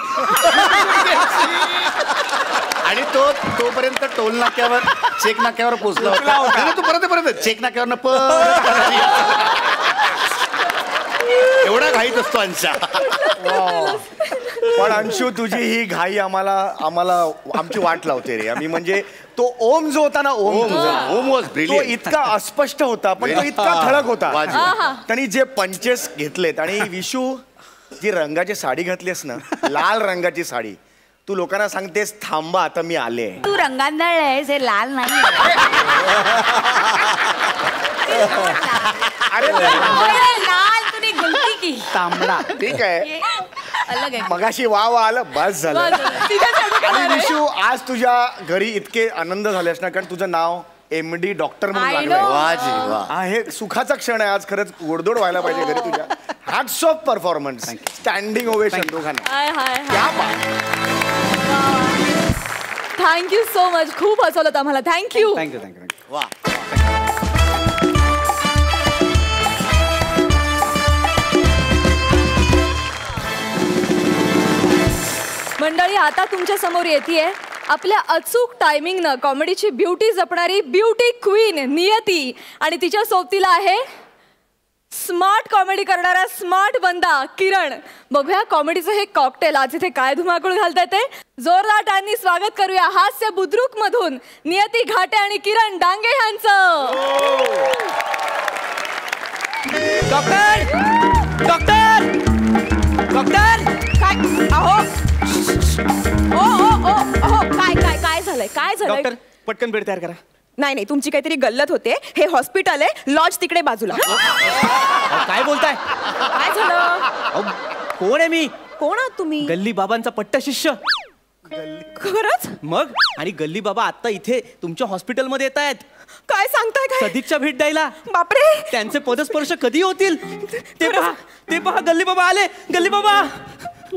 आणि तोपर्यंत टोल नाक्यावर, चेक नाक्यावर पोहोचला होता. तू परत चेक नाक्यावर एवढा घाईत असतो अंशा. पण अंशू, तुझी ही घाई आम्हाला आमची वाट लावते रे. आम्ही म्हणजे तो ओम जो होता ना, ओम वॉज ब्रिलियंट. तो इतका अस्पष्ट होता, पण तो इतका ठळक होता. त्यांनी जे पंचेस घेतलेत, आणि विशू जी रंगाची साडी घातलीस ना, लाल रंगाची साडी, तू लोकांना सांगतेस थांबा आता मी आले. तू रंगांदळ आहेस, हे लाल नाही. अरे लाल तुने गलती की. तांबडा ठीक आहे, अलग आहे. मगाशी वा आलं, बस झालं. आणि विशू, आज तुझ्या घरी इतके आनंद झाले असणार, कारण तुझं नाव MD डॉक्टर म्हणून लागलं. हे सुखाचा क्षण आहे आज. खरंच गोडदोड व्हायला पाहिजे घरी तुझ्या. Hats off performance. Standing ovation दोघांना. Thank you so much. खूप हसवलं आम्हाला. थँक्यू. वा. मंडळी, आता तुमच्या समोर येतेय आपल्या अचूक टायमिंगनं कॉमेडीची ब्युटी जपणारी ब्युटी क्वीन नियती, आणि तिच्या सोबतीला आहे स्मार्ट कॉमेडी करणारा स्मार्ट बंदा किरण. बघूया कॉमेडीचं हे कॉकटेल आज इथे काय धुमाकूळ घालताय ते. जोरदार टाळ्यांनी स्वागत करूया हास्य बुद्रुक मधून नियती घाटे आणि किरण डांगे यांचं. डॉक्टर डॉक्टर डॉक्टर काय? अहो झालंय काय झालंय डॉक्टर पटकन बेड तयार करा. नाही नाही तुमची काहीतरी गल्लत होते. हे हॉस्पिटल आहे, लॉज तिकडे बाजूला. काय बोलताय? काय झालं? कोण आहे मी? कोण आहात तुम्ही? गल्ली बाबांचा पट्टा शिष्य. खरंच? मग आणि गल्ली बाबा आता इथे तुमच्या हॉस्पिटलमध्ये येत आहेत. काय सांगताय? काय सदिच्छा भेट द्यायला. बापरे, त्यांचे पदस्पर्श कधी होतील ते पहा. ते पहा गल्ली बाबा आले. गल्ली बाबा.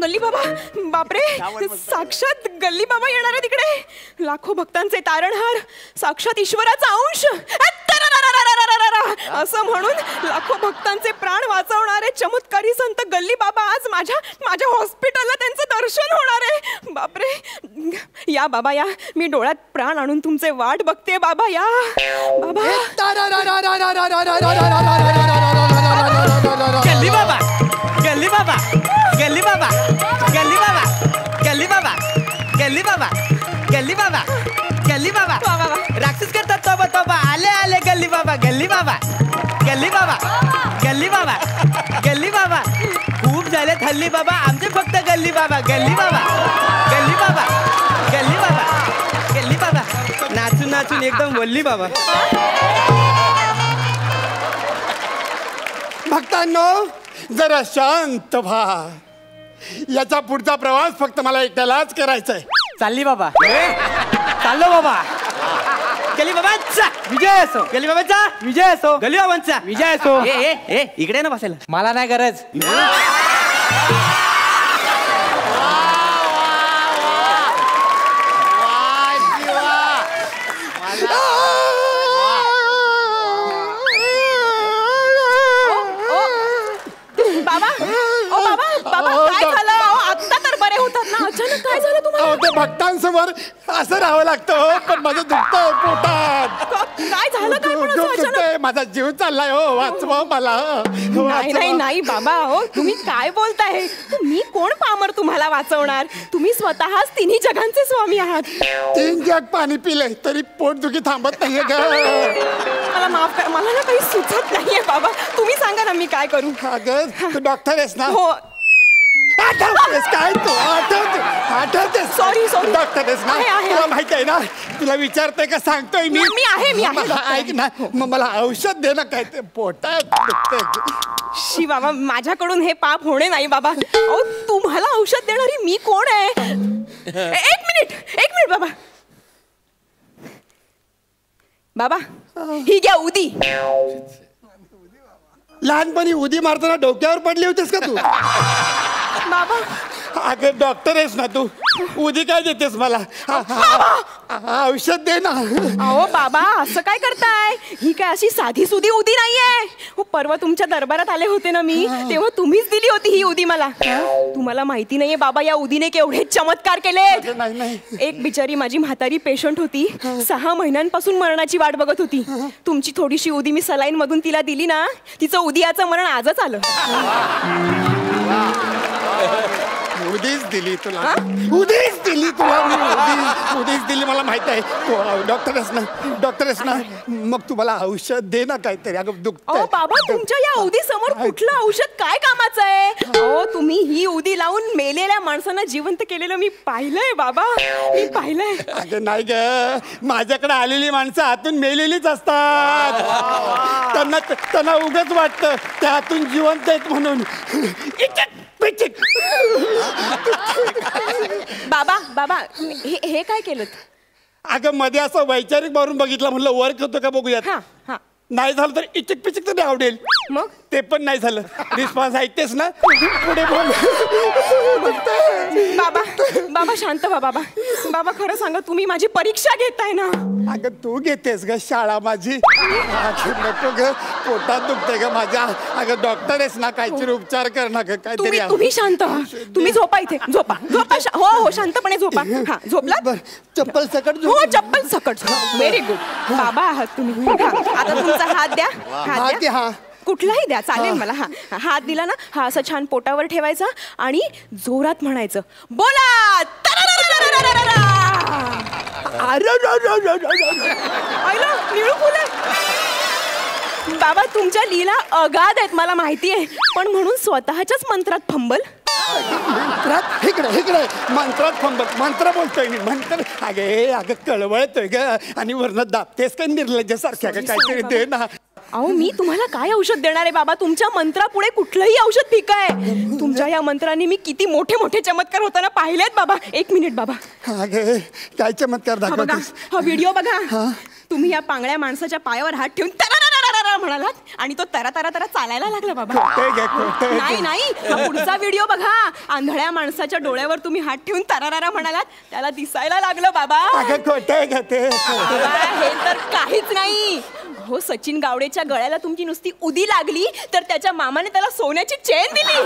गल्ली बाबा, बापरे, साक्षात गल्ली बाबा येणार आहे तिकडे. लाखो भक्तांचे तारणहार, साक्षात ईश्वराचा अंश असं म्हणून लाखो भक्तांचे प्राण वाचवणारे चमत्कारी संत गल्ली बाबा आज माझ्या हॉस्पिटलला त्यांचं दर्शन होणार आहे. बापरे, या बाबा या, मी डोळ्यात प्राण आणून तुमचे वाट बघते. बाबा या. बाबा गल्ली बाबा, गल्ली बाबा, गल्ली बाबा, गल्ली बाबा, गल्ली बाबा, गल्ली बाबा, गल्ली बाबा, गल्ली बाबा. राक्षस करतात तोबा तोबा. आले आले गल्ली बाबा, गल्ली बाबा, गल्ली बाबा, गल्ली बाबा, गल्ली बाबा. खूप झालेत हल्ली बाबा आमचे फक्त गल्ली बाबा, गल्ली बाबा, गल्ली बाबा, गल्ली बाबा, गल्ली बाबा. नाचून नाचून एकदम वल्ली बाबा. भक्तांनो जरा शांत व्हा. याचा पुढचा प्रवास फक्त मला एकट्यालाच करायचा आहे. चालली बाबा. चाललो बाबा. गल्ली बाबांचा विजय असो. गल्ली बाबांचा विजय असो. गल्ली बाबांचा विजय असो. ए इकडे ना बसायला. मला नाही गरज. बाबा, ओ बाबा, बाबा काय झालं? आत्ता तर बरे होतात ना, अचानक काय झालं तुम्हाला? ते भक्तांसमोर असं राहावं लागतं. पण माझं दुखतंय पोटात. काय झालं? काय पण असं अचानक? माझा जीव चाललाय हो. वाचवा मला. नाही नाही नाही बाबा, हो तुम्ही काय बोलताय? मी कोण पामर तुम्हाला वाचवणार? तुम्ही स्वतःच तिन्ही जगांचे स्वामी आहात. 3 जग पाणी पिले तरी पोटदुखी थांबत नाहीये का? मला माफ कर, मला ना काही सुचत नाहीये बाबा. तुम्ही सांगा ना मी काय करू. अगं तू डॉक्टर आहेस ना? हो. आठवतेस काय तू? आठवतेस? Sorry sorry. डॉक्टर आहेस ना? तुला माहिती आहे ना? तुला विचारतोय का सांगतोय मी? मी आहे. ऐक ना, मग मला औषध दे ना. काय ते पोटात दुखतंय. शी बाबा, माझ्याकडून हे पाप होणे नाही बाबा. अहो तुम्हाला औषध देणारी मी कोण आहे? एक मिनिट बाबा. बाबा ही घ्या उदी. लहानपणी उदी मारताना डोक्यावर पडली होतीस का तू? बाबा अगं डॉक्टर आहेस ना तू, उदी काय देतेस मला? औषध दे ना. अहो बाबा असं काय करताय? ही काय अशी साधी सुधी उदी नाहीये. हो परवा तुमच्या दरबारात आले होते ना मी, तेव्हा तुम्हीच दिली होती ही उदी मला. तुम्हाला माहिती नाहीये बाबा या उदीने केवढे चमत्कार केले. एक बिचारी माझी म्हातारी पेशंट होती, 6 महिन्यांपासून मरणाची वाट बघत होती. तुमची थोडीशी उदी मी सलाईन मधून तिला दिली ना, तिचं उदियाचं मरण आजच आलं. उदीच दिली तुला. उदीच दिली तुला. उदीच दिली मला माहित आहे. तू डॉक्टर आहेस ना? मग तू मला औषध दे ना काहीतरी. अगं दुखतंय. बाबा तुमच्या या उदी समोर कुठलं औषध काय कामाचं आहे? अहो तुम्ही ही उदी लावून मेलेल्या माणसांना जिवंत केलेलं मी पाहिलंय बाबा. मी पाहिलंय. अगं नाही ग, माझ्याकडे आलेली माणसं आतून मेलेलीच असतात. त्यांना उगाच वाटतं त्या आतून जिवंत आहेत म्हणून. बाबा हे काय केलं? अगं मध्ये असं वैचारिक मारून बघितलं, म्हणलं वर्क होतं का बघूयात. नाही झालं तर इचिक पिचिक तर आवडेल. मग ते पण नाही झालं. रिस्पॉन्स ऐकतेस ना? पुढे बोल. बाबा शांत व्हा. बाबा खरं सांगा, तुम्ही माझी परीक्षा घेताय ना? अगं तू घेतेस ग शाळा माझी? नको ग, पोटात दुखते ग माझ्या. अगं डॉक्टर आहेस ना, काहीतरी उपचार कर ना ग. काहीतरी तुम्ही शांत व्हा. तुम्ही झोपा इथे. झोपा. हो शांतपणे झोपा. हा झोपला? चप्पल सकट. हो चप्पल सकट. Very good. बाबा आहात तुम्ही. आता तुमचा हात द्या. हात द्या. कुठलाही द्या चालेल मला. हात दिला ना, हा असं छान पोटावर ठेवायचा आणि जोरात म्हणायचं, बोला. बाबा तुमच्या लीला अगाध आहेत मला माहिती आहे, पण म्हणून स्वतःच्याच मंत्रात फंबल. मंत्रात इकडे मंत्रात मंत्र बोलतोय मी मंत्र. अगं कळवळतोय ग आणि वरनं दाबतेस काय निर्लज्जासारख्या काहीतरी दे ना. अहो मी तुम्हाला काय औषध देणार आहे बाबा? तुमच्या मंत्रापुढे कुठलंही औषध फिका आहे. तुमच्या या मंत्रांनी मी किती मोठे मोठे चमत्कार होताना पाहिलेत बाबा. 1 मिनिट बाबा. अगं काय चमत्कार बघा दाखवतेस? हा व्हिडिओ बघा. तुम्ही या पांगळ्या माणसाच्या पायावर हात ठेवून तरारारारा म्हणालात आणि तो तरा चालायला लागला बाबा. नाही हा पुढचा व्हिडिओ बघा. आंधळ्या माणसाच्या डोळ्यावर तुम्ही हात ठेवून तरारारा म्हणालात, त्याला दिसायला लागलं बाबा. हे तर काहीच नाही हो. सचिन गावडेच्या गळ्याला तुमची नुसती उदी लागली तर त्याच्या मामाने त्याला सोन्याची चेन दिली.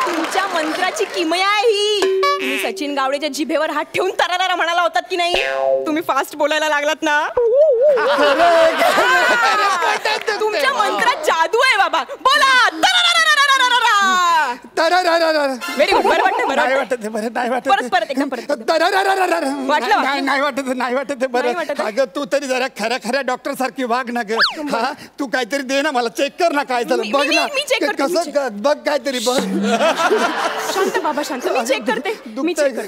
तुमच्या मंत्राची किमया आहे ही. तुम्ही सचिन गावडेच्या जिभेवर हात ठेवून तरारारा म्हणाला होतात की नाही? तुम्ही फास्ट बोलायला लागलात ना. तुमच्या मंत्रात जादू आहे बाबा. बोला व्हेरी गुड. बरं वाटतं परत एकदम नाही वाटत बरं. अगं तू तरी जरा खऱ्या डॉक्टर सारखी वाग ना ग. हा तू काहीतरी दे ना मला. चेक कर ना काय झालं बघ ना. कसं बघ काहीतरी बघ. शांत बाबा शांत. मी चेक करते.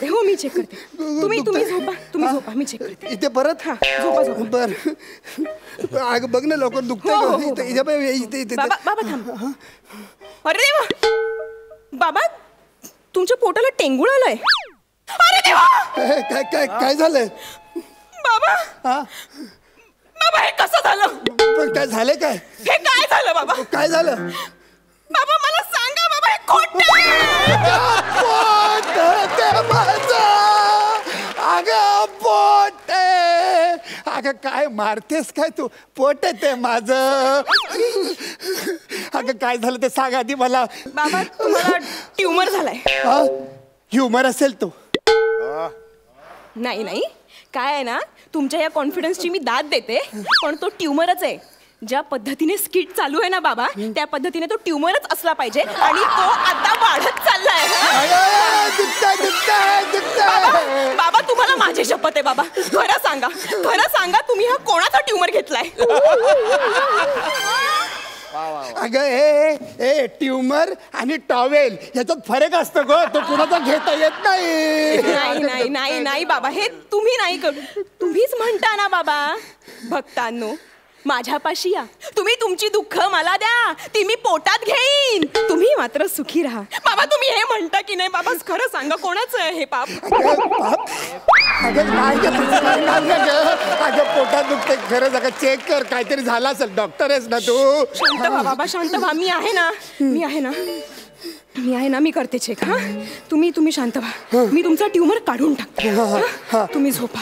हो मी चेक करते. तुम्ही झोपा मी चेक करते. इथे परत झोपा. बर अगं बघ ना लवकर दुखतंय. बाबा थांब. अरे देवा बाबा तुमच्या पोटाला टेंगुळ आलंय. अरे देवा काय झालंय बाबा? बाबा हे कसं झालं? पण काय झालंय? काय हे काय झालं बाबा? काय झालं बाबा मला सांगा बाबा. हे खोटं अगं पोट. अगं काय मारतेस काय तू? पोट ते माझं. अगं काय झालं ते सांग आधी मला. बाबा तुम्हाला ट्युमर झालाय. ह्युमर असेल तो. नाही काय आहे ना, तुमच्या या कॉन्फिडन्सची मी दाद देते पण तो ट्युमरच आहे. ज्या पद्धतीने स्किट चालू आहे ना बाबा, त्या पद्धतीने तो ट्युमरच असला पाहिजे आणि तो आता वाढत चाललाय. बाबा तुम्हाला माझी शपथ आहे बाबा. खरं सांगा तुम्ही हा कोणाचा ट्युमर घेतलाय? अगं ए ट्युमर आणि टॉवेल याच्यात फरक असतो गो. तो कुणाचा घेता येत नाही. नाही बाबा हे तुम्ही नाही करू. तुम्हीच म्हणता ना बाबा. भक्तांनो माझ्यापाशी या. तुम्ही तुमची दुःख मला द्या, ती मी पोटात घेईन. तुम्ही मात्र सुखी राहा. बाबा तुम्ही हे म्हणता की नाही बाबा? खरं सांगा कोणाचं आहे हे पाप? अगं पोटात दुखते खरं. अगं चेक कर काहीतरी झालं असेल. डॉक्टर आहेस ना तू. शांत व्हा बाबा शांत व्हा. मी आहे ना मी करते चेक. हा तुम्ही शांत व्हा. मी तुमचा ट्युमर काढून टाकते. तुम्ही झोपा.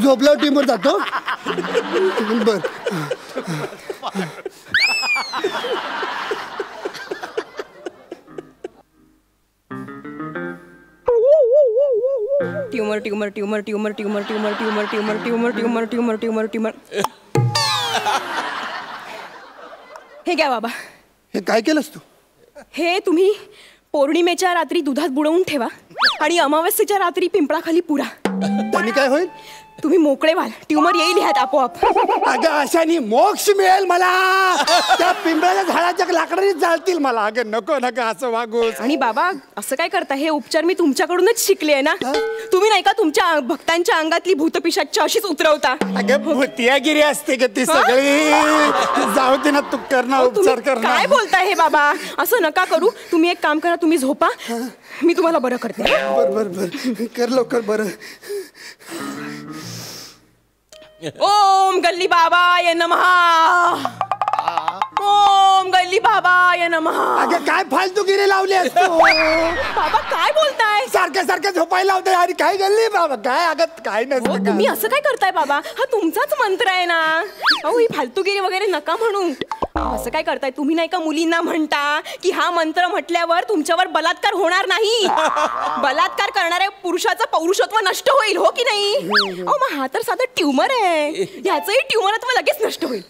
झोपला ट्युमर जातो. बर ट्युमर. हे घ्या बाबा. हे काय केलंस तू? हे तुम्ही पौर्णिमेच्या रात्री दुधात बुडवून ठेवा आणि अमावस्येच्या रात्री पिंपळाखाली पुरा. त्यांनी काय होईल? तुम्ही मोकळे व्हाल. ट्युमर येईल ह्यात आपोआप. अगं अशाने मोक्ष मिळेल मला. त्या पिंपळाच्या झाडाच्या लाकडाने जाळतील मला. अगं नको असं वागूस. आणि बाबा असं काय करता? हे उपचार मी तुमच्याकडूनच शिकले आहे ना. तुम्ही नाही का तुमच्या भक्तांच्या अंगातली भूतपिशाच अशीच उतरवता? अगं भूतियागिरी असते का ती सगळी? जाऊ दे ना तू करणार उपचार कर. काय बोलताय हे बाबा? असं नका करू. तुम्ही एक काम करा. तुम्ही झोपा. मी तुम्हाला बरं करते. बर कर लवकर. बरं. ओम गल्ली बाबाय नमः. ओम गल्ली बाबाय नमः. अगं काय फालतूगिरी लावली असतो. बाबा काय बोलताय? सारखं झोपायला लावताय. अरे काय गल्ली बाबा काय? अगं काय नसतं. तुम्ही असं काय करताय बाबा? हा तुमचाच मंत्र आहे ना. अहो ही फालतूगिरी वगैरे नका म्हणू. असं काय करताय? तुम्ही नाही का मुलींना म्हणता की हा मंत्र म्हटल्यावर तुमच्यावर बलात्कार होणार नाही. बलात्कार करणाऱ्या पुरुषाचं पौरुषत्व नष्ट होईल. हो की नाही? अहो मग हा तर साधा ट्युमर आहे. ह्याचंही ट्युमरत्व लगेच नष्ट होईल.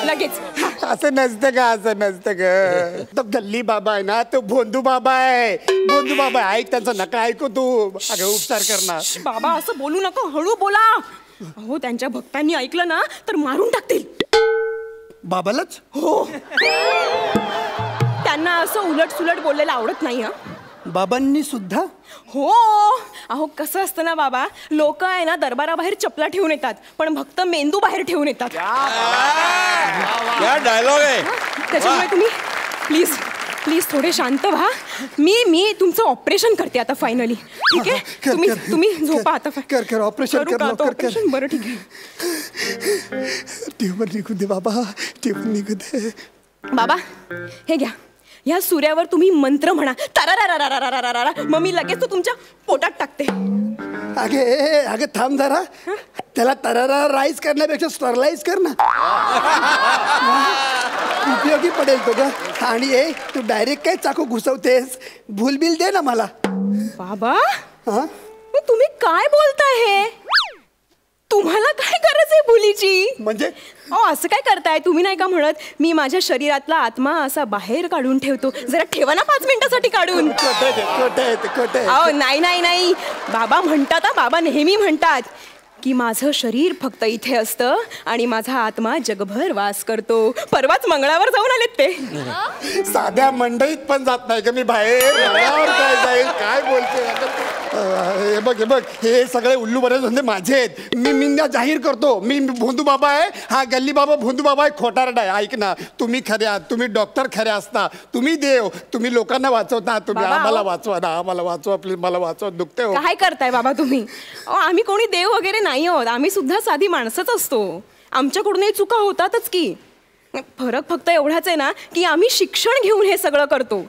लगेच. असं नसतं का? असं नसतं का? तो गल्ली बाबा आहे ना, तो भोंदू बाबा आहे. भोंदू बाबा ऐक त्यांचं नका ऐकू तू. अगं उपचार करणार. बाबा असं बोलू नका. हळू बोला. अहो त्यांच्या भक्तांनी ऐकलं ना तर मारून टाकतील. बाबालाच? हो. त्यांना असं उलट सुलट बोललेलं आवडत नाही. बाबांनी सुद्धा? हो. अहो कसं असतं ना बाबा, लोक आहे ना दरबाराबाहेर चपला ठेवून येतात पण भक्त मेंदू बाहेर ठेवून येतात. डायलॉग आहे. त्याच्यामुळे तुम्ही प्लीज प्लीज थोडे शांत व्हा. मी तुमचं ऑपरेशन करते आता फायनली. ठीक आहे, तुम्ही झोपा आता. कर ऑपरेशन. बरं ठीक आहे. ट्यूमर निघू दे बाबा, ट्यूमर निघू दे. बाबा हे घ्या, ह्या सूर्यावर तुम्ही मंत्र म्हणा. तारारारारारारारारा. मग मी लगेच तो तुमच्या पोटात टाकते. अगे थांब जरा. त्याला तरारा राईस करण्यापेक्षा स्टरलाइज कर ना. उपयोगी पडेल तो ग. आणि तू डायरेक्ट काय चाकू घुसवतेस? भूलबिल दे ना मला. बाबा तुम्ही काय बोलताय? हे तुम्हाला काय गरज आहे भुलीची? म्हणजे असं काय करताय तुम्ही? नाही का म्हणत मी माझ्या शरीरातला आत्मा असा बाहेर काढून ठेवतो. जरा ठेवा ना 5 मिनिटासाठी काढून. नाही नाही नाही बाबा म्हणतात, बाबा नेहमी म्हणतात की माझं शरीर फक्त इथे असतं आणि माझा आत्मा जगभर वास करतो. परवाच मंगळावर जाऊन आलेत ते. साध्या मंडईत पण जात नाही का मी बाहेर? काय जाईल? काय बोलते? हे बघ हे सगळे उल्लू बरे धंदे माझे आहेत. मी जाहीर करतो मी भोंदू बाबा आहे. हा गल्ली बाबा भोंदू बाबा आहे, खोटारडा आहे. ऐक ना, तुम्ही खरे आहात, तुम्ही डॉक्टर खरे असता, तुम्ही देव, तुम्ही लोकांना वाचवता. तुम्ही आम्हाला वाचवा ना, आम्हाला वाचवा प्लीज, मला वाचवा. दुखते हो. काय करताय बाबा तुम्ही? आम्ही कोणी देव वगैरे नाही आहोत. आम्ही सुद्धा साधी माणसंच असतो. आमच्याकडूनही चुका होतातच की. फरक फक्त एवढाच आहे ना की आम्ही शिक्षण घेऊन हे सगळं करतो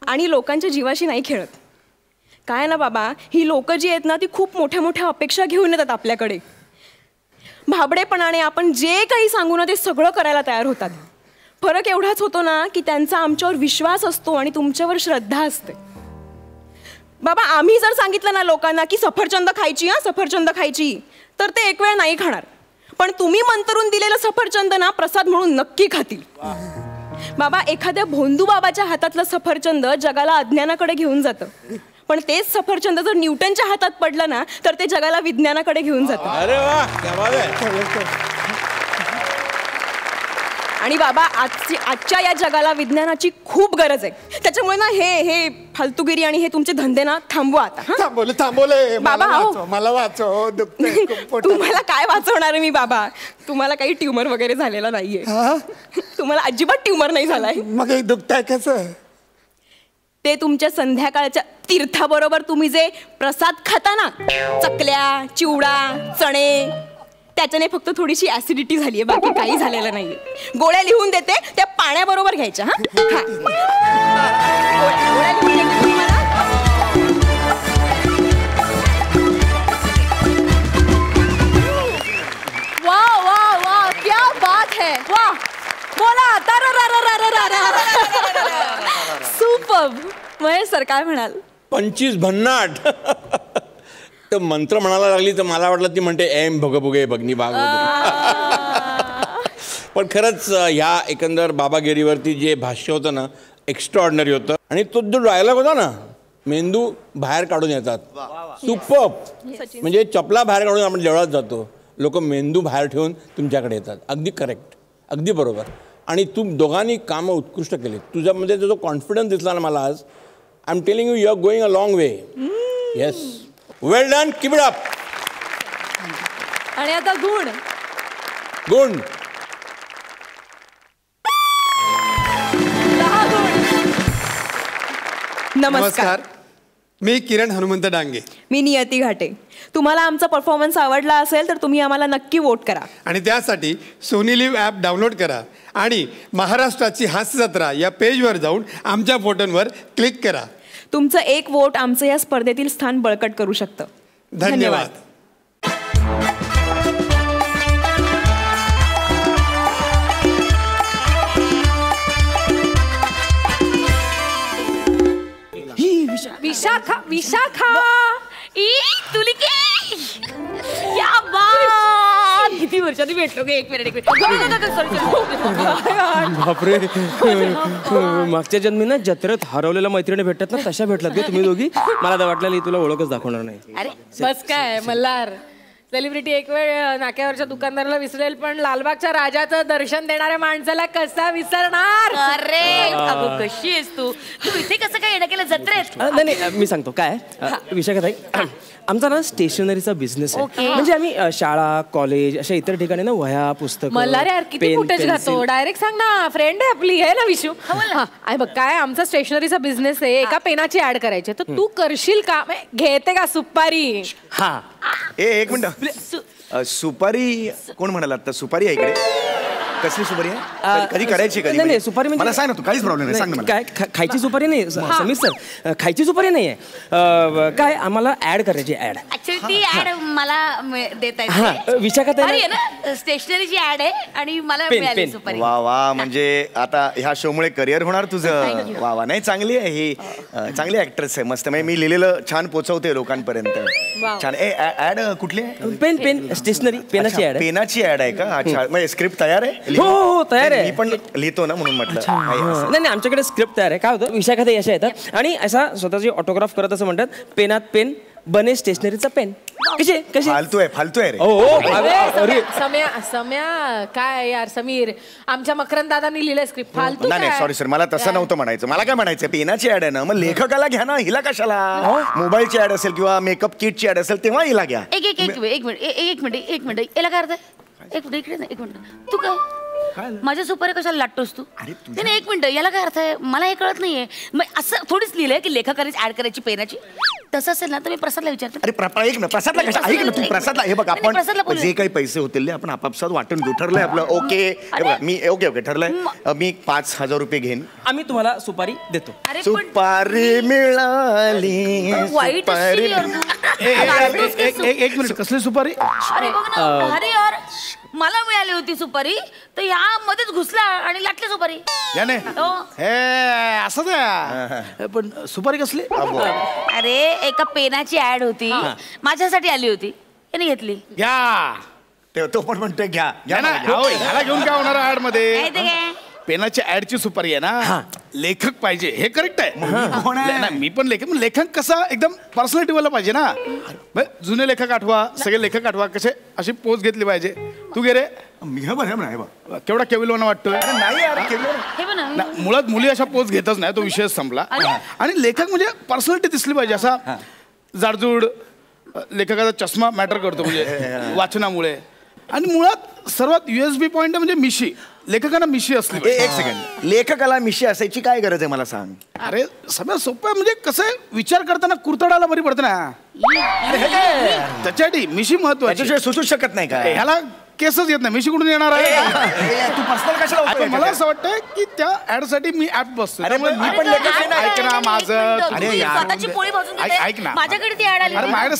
आणि लोकांच्या जीवाशी नाही खेळत. काय ना बाबा, ही लोक जी आहेत ना ती खूप मोठ्या मोठ्या अपेक्षा घेऊन येतात आपल्याकडे. भाबडेपणाने आपण जे काही सांगू ना ते सगळं करायला तयार होतात. फरक एवढाच होतो ना की त्यांचा आमच्यावर विश्वास असतो आणि तुमच्यावर श्रद्धा असते. बाबा आम्ही जर सांगितलं ना लोकांना की सफरचंद खायची, सफरचंद खायची, तर ते एक वेळ नाही खाणार. पण तुम्ही मंतरून दिलेलं सफरचंद ना प्रसाद म्हणून नक्की खातील. बाबा एखाद्या भोंदू बाबाच्या हातातलं सफरचंद जगाला अज्ञानाकडे घेऊन जातं. पण तेच सफरचंद जर न्यूटनच्या हातात पडलं ना तर ते जगाला विज्ञानाकडे घेऊन जातं. अरे वाह, क्या बात आहे. आणि बाबा आजच्या या जगाला विज्ञानाची खूप गरज आहे. त्याच्यामुळे ना हे फालतूगिरी आणि हे तुमचे धंदे ना थांबवा आता. थांबवले बाबा. मला वाचव. तुम्हाला काय वाचवणार आहे मी बाबा? तुम्हाला काही ट्यूमर वगैरे झालेला नाहीये. तुम्हाला अजिबात ट्यूमर नाही झालाय. मग दुखताय कसं? ते तुमच्या संध्याकाळच्या तीर्थाबरोबर तुम्ही जे प्रसाद खाता ना, चकल्या, चिवडा, चणे, त्याच्याने फक्त थोडीशी ऍसिडिटी झाली आहे, बाकी काही झालेलं नाहीये. गोळ्या लिहून देते, त्या पाण्याबरोबर घ्यायच्या. गोळ्या लिहून देते तुम्हाला. वाह वाह वाह, क्या बात है. वाह, बोला. सुपर. महेश सर काय म्हणाल? 25 भन्नाट. तर मंत्र म्हणायला लागली तर मला वाटलं ती म्हणते एम भगभुगे भगनी बाग. पण खरंच ह्या एकंदर बाबागिरीवरती जे भाष्य होतं ना एक्स्ट्रा ऑर्डिनरी होतं. आणि तो जो डायलॉग होता ना, मेंदू बाहेर काढून येतात, सुपर. म्हणजे चपला बाहेर काढून आपण देवळात जातो, लोक मेंदू बाहेर ठेवून तुमच्याकडे येतात. अगदी करेक्ट, अगदी बरोबर. आणि तू दोघांनी कामं उत्कृष्ट केली. तुझ्यामध्ये जो कॉन्फिडन्स दिसला ना मला आज, I am telling you, you are going a long way. Yes, well done, keep it up. आणि आता गुण. गुण 10 गुण. नमस्कार, मी किरण हनुमंत डांगे. मी नियती घाटे. तुम्हाला आमचा परफॉर्मन्स आवडला असेल तर तुम्ही आम्हाला नक्की वोट करा. आणि त्यासाठी सोनी लिव्ह ॲप डाउनलोड करा आणि महाराष्ट्राची हास्य जत्रा या पेजवर जाऊन आमच्या फोटोंवर क्लिक करा. तुमचं एक वोट आमचं या स्पर्धेतील स्थान बळकट करू शकतं. धन्यवाद. विशाखा. विशाखा क्या बात. किती वर्षांनी भेटलो गे. एक मिनिट. बापरे, मागच्या जन्मी ना जत्रेत हरवलेल्या मैत्रिणी भेटतात ना तशा भेटलात गे तुम्ही दोघी. मला तर वाटलं तुला ओळखच दाखवणार नाही. अरे बस काय मल्हार, सेलिब्रिटी एक वेळ नाक्यावरच्या दुकानदाराला विसरेल, पण लालबागच्या राजाचं दर्शन देणाऱ्या माणसाला कसा विसरणार? अरे अगं कशी आहेस तू तू इथे कसं काय येणं केलं जत्रेत? नाही मी सांगतो काय विषय काय आमचा ना स्टेशनरीचा बिझनेस आहे. म्हणजे आम्ही शाळा कॉलेज अशा इतर ठिकाणी ना वह्या पुस्तक मला रे यार किती फुटेज घातो. डायरेक्ट सांग ना, फ्रेंड आहे आपली आहे ना विशू. आहे बघ काय आमचा स्टेशनरीचा बिझनेस आहे. एका पेनाची ऍड करायची तर तू करशील का? घेते का सुपारी? हा एक मिनिट सुपारी कोण म्हणाला आता? सुपारी आहे इकडे? कसली सुपारी आहे? कधी करायची कधी? नाही सुपारी म्हणजे मला सांग ना तू, काहीच प्रॉब्लेम नाही, सांग ना मला. काय खायची सुपारी नाही समीर सर, खायची सुपारी नाहीये. काय आम्हाला ऍड करायची ऍड. ऍक्च्युली ती ऍड मला देता येते. विशाखाताई ना स्टेशनरीची ऍड आहे आणि मला मिळाली सुपारी. वा वा, म्हणजे आता ह्या शो मुळे करिअर होणार तुझं. वा वा, नाही चांगली आहे ही, चांगली ऍक्ट्रेस आहे, मस्त. म्हणजे मी लिहिलेलं छान पोहोचवते लोकांपर्यंत. छान. ऍड कुठली आहे? पेन स्टेशनरी पेनाची ऍड. पेनाची ऍड आहे का? अच्छा, म्हणजे स्क्रिप्ट तयार आहे? हो तयार आहे. मी पण लिहितो ना म्हणून म्हटलं. नाही आमच्याकडे स्क्रिप्ट तयार आहे. काय होतं विशाखाताई अशा येतात आणि असा स्वतःची ऑटोग्राफ करत असं म्हणतात, पेनात पेन बने स्टेशनरीचा पेन. कसे फालतू आहे रे. अरे सम्या काय यार समीर, आमच्या मकरंद दादांनी लिहिलं स्क्रिप्ट. फालतू नाही सॉरी सर, मला तसं नव्हतं म्हणायचं. मला काय म्हणायचं, पेनाची ऍड आहे ना, मग लेखकाला घ्या ना, हिला कशाला? मोबाईलची ऍड असेल किंवा मेकअप किटची ऍड असेल तेव्हा हिला घ्या. एक मिनिट याला काय अर्थ? एक मिनिट इकडे, एक मिनिट. तू काय माझ्या सुपारी कशाला लाटतोस तू? नाही एक मिनिट, याला काय अर्थ आहे? मला हे कळत नाहीये. मग असं थोडीच लिहिलंय की लेखकानेच ऍड करायची पेनाची. तसं असेल ना तर मी प्रसादला विचारते. अरे एक ना, प्रसादला कशा? ऐक ना तू, प्रसादला. हे बघ, आपण जे काही पैसे होतील आपण आपापसात वाटून घेऊ. ठरलंय आपलं? ओके. हे बघा मी ओके ठरलंय. मी 5,000 रुपये घेईन. आम्ही तुम्हाला सुपारी देतो. सुपारी मिळाली. वाईट एक मिनिट, कसली सुपारी? अरे बघ ना, अरे यार मला मिळाली होती सुपारी तर यामध्येच घुसला आणि लाटली सुपारी. हे असं द्या. पण सुपारी कसली? अरे एका पेनाची ऍड होती, माझ्यासाठी आली होती, याने घेतली. घ्या. तो पण म्हणतोय घ्या ना. ह्याला घेऊन काय होणार ऍड मध्ये? पेनाची ऍडची सुपारी आहे ना, लेखक पाहिजे. हे करेक्ट आहे. मी पण लेखक कसा एकदम पर्सनॅलिटी वाला पाहिजे ना. जुने लेखक आठवा, सगळे लेखक आठवा, कसे अशी पोच घेतली पाहिजे. तू गे रे. केवढा केविलवाना वाटतोय? मुळात मुली अशा पोच घेतच नाही, तो विषय संपला. आणि लेखक म्हणजे पर्सनॅलिटी दिसली पाहिजे. असा जाडजूड लेखकाचा चष्मा मॅटर करतो म्हणजे वाचनामुळे. आणि मुळात सर्वात USB पॉइंट म्हणजे मिशी. लेखकांना मिशी असली. एक सेकंड, लेखकाला मिशी असायची काय गरज आहे मला सांग? अरे सगळं सोपं आहे. म्हणजे कसं आहे, विचार करताना कुरतडाला बरी पडतं ना. त्याच्यासाठी मिशी महत्वाची. सुचूच शकत नाही का? ह्याला केसच येत नाही, मिशी कुठून येणार आहे? तू पर्सनल कशाला? मला असं वाटतं की त्या ऍड साठी मी ऍप बसतो. मी पण ऐक ना माझं. स्वतःची पोळी भाजून घेते. ऐक ना, माझ्याकडे ती ऍड आली. अरे माझ्याकडे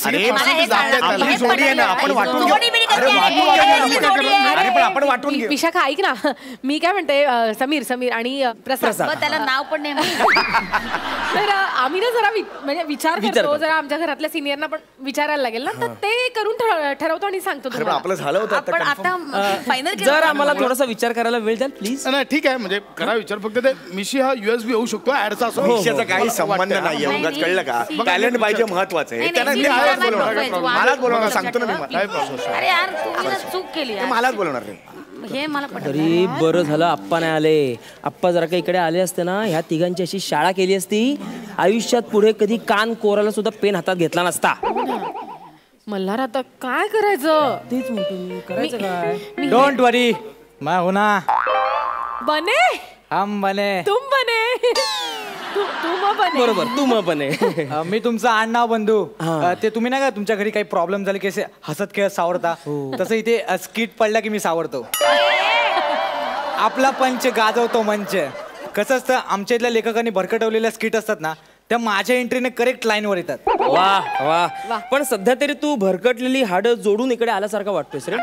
आपण वाटून घेऊ. विशाखा ऐक ना, मी काय म्हणते, समीर आणि प्रसाद, त्याला नाव पण नाही. तर आम्ही ना जरा म्हणजे विचार करतो, जरा आमच्या घरातल्या सिनियरना पण विचारायला लागेल ना, तर ते करून ठरवतो आणि सांगतो. आपलं झालं होतं आता फायनल. जर आम्हाला थोडासा विचार करायला वेळ द्याल प्लीज. नाही ठीक आहे, म्हणजे करा विचार. फक्त ते मिशी हा USB होऊ शकतो, ऍडचा असो. मिशीचा काही संबंध नाहीये. उगाच कळलं का? टॅलेंट पाहिजे, महत्वाचं आहे. मलाच बोलवणार, सांगतो ना मी. अरे यार तुम्ही चूक केली. मलाच बोलवणार रे. हे मला तरी बरं झालं आप्पा नाही आले. आप्पा जरा काही इकडे आले असते ना, ह्या तिघांची अशी शाळा केली असती, आयुष्यात पुढे कधी कान कोराला सुद्धा पेन हातात घेतला नसता. मल्हार आता काय करायचं? तेच म्हणतो मी, करायचं काय? डोंट वरी, मैं हूं ना. बने हम बने, तुम बने. तू बने. बरोबर, तू मग बने. मी तुमचा आडनाव बंधू. ते तुम्ही नाही का तुमच्या घरी काही प्रॉब्लेम झाले की असे हसत खेळत सावरता, तसं इथे स्किट पडला की मी सावरतो. आपला पंच गाजवतो मंच. कसं असतं, आमच्या इथल्या लेखकांनी भरकटवलेल्या स्किट असतात ना, त्या माझ्या एंट्रीने करेक्ट लाईनवर येतात. वा वा. पण सध्या तरी तू भरकटलेली हाडं जोडून इकडे आल्यासारखा वाटतोयस रे.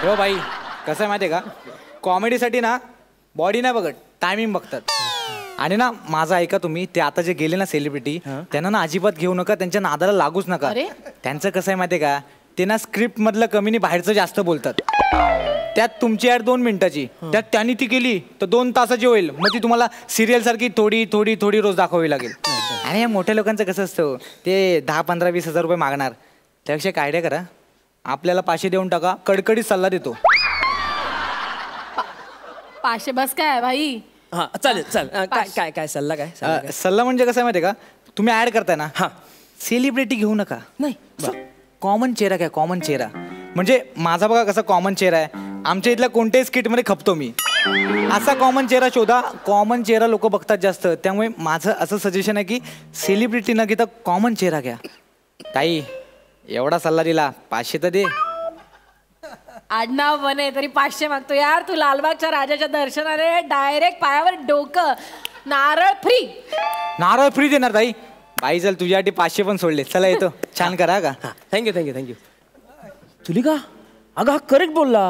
हो बाई, कसं आहे माहिती आहे का, कॉमेडीसाठी ना बॉडी नाही बघत, टायमिंग बघतात. आणि ना माझं ऐका तुम्ही, ते आता जे गेले ना सेलिब्रिटी, त्यांना ना अजिबात घेऊ नका, त्यांच्या नादाला लागूच नका. त्यांचं कसं आहे माहिती आहे का, ते ना स्क्रिप्ट मधलं कमी नाही बाहेरचं जास्त बोलतात. त्यात तुमची ऍड 2 मिनिटाची, त्यात त्यांनी ती केली तर 2 तासाची होईल. मग ती तुम्हाला सिरियल सारखी थोडी थोडी थोडी रोज दाखवावी लागेल. आणि या मोठ्या लोकांचं कसं असतं, ते 10, 15, 20 हजार रुपये मागणार. त्यापेक्षा एक आयडिया करा, आपल्याला 500 देऊन टाका, कडकडीत सल्ला देतो. 500 बस काय भाई? हा चालेल चालेल. काय काय सल्ला काय? सल्ला म्हणजे कसं आहे माहिती आहे का, तुम्ही ऍड करताय ना, हा सेलिब्रिटी घेऊ नका. नाही कॉमन चेहरा घ्या, कॉमन चेहरा. म्हणजे माझा बघा कसा कॉमन चेहरा आहे, आमच्या इथल्या कोणत्याही स्किटमध्ये खपतो मी. असा कॉमन चेहरा शोधा, कॉमन चेहरा लोक बघतात जास्त. त्यामुळे माझं असं सजेशन आहे की सेलिब्रिटी न घेता कॉमन चेहरा घ्या. ताई एवढा सल्ला दिला, 500 तर दे. आडनाव बने तरी 500 मागतो यार. तू लालबागच्या राजाच्या दर्शनाने डायरेक्ट पायावर डोकं. नारळ फ्री. नारळ फ्री देणार ताई. बाई चल तुझ्यासाठी 500 पण सोडले. चला येतो. छान करा का. Thank you thank you thank you. तुलिका अगं हा करेक्ट बोलला.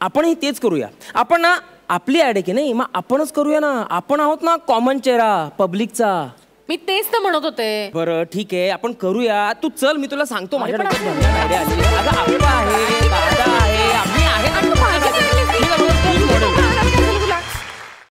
आपणही तेच करूया. आपण ना आपली ऍड आहे की नाही, मग आपणच करूया ना. आपण आहोत ना कॉमन चेहरा पब्लिकचा. मी तेच तर म्हणत होते. बरं ठीक आहे आपण करूया. तू चल मी तुला सांगतो माझ्या डोक्यात आयडिया आली. अगं आप्पा आहे, दादा आहे,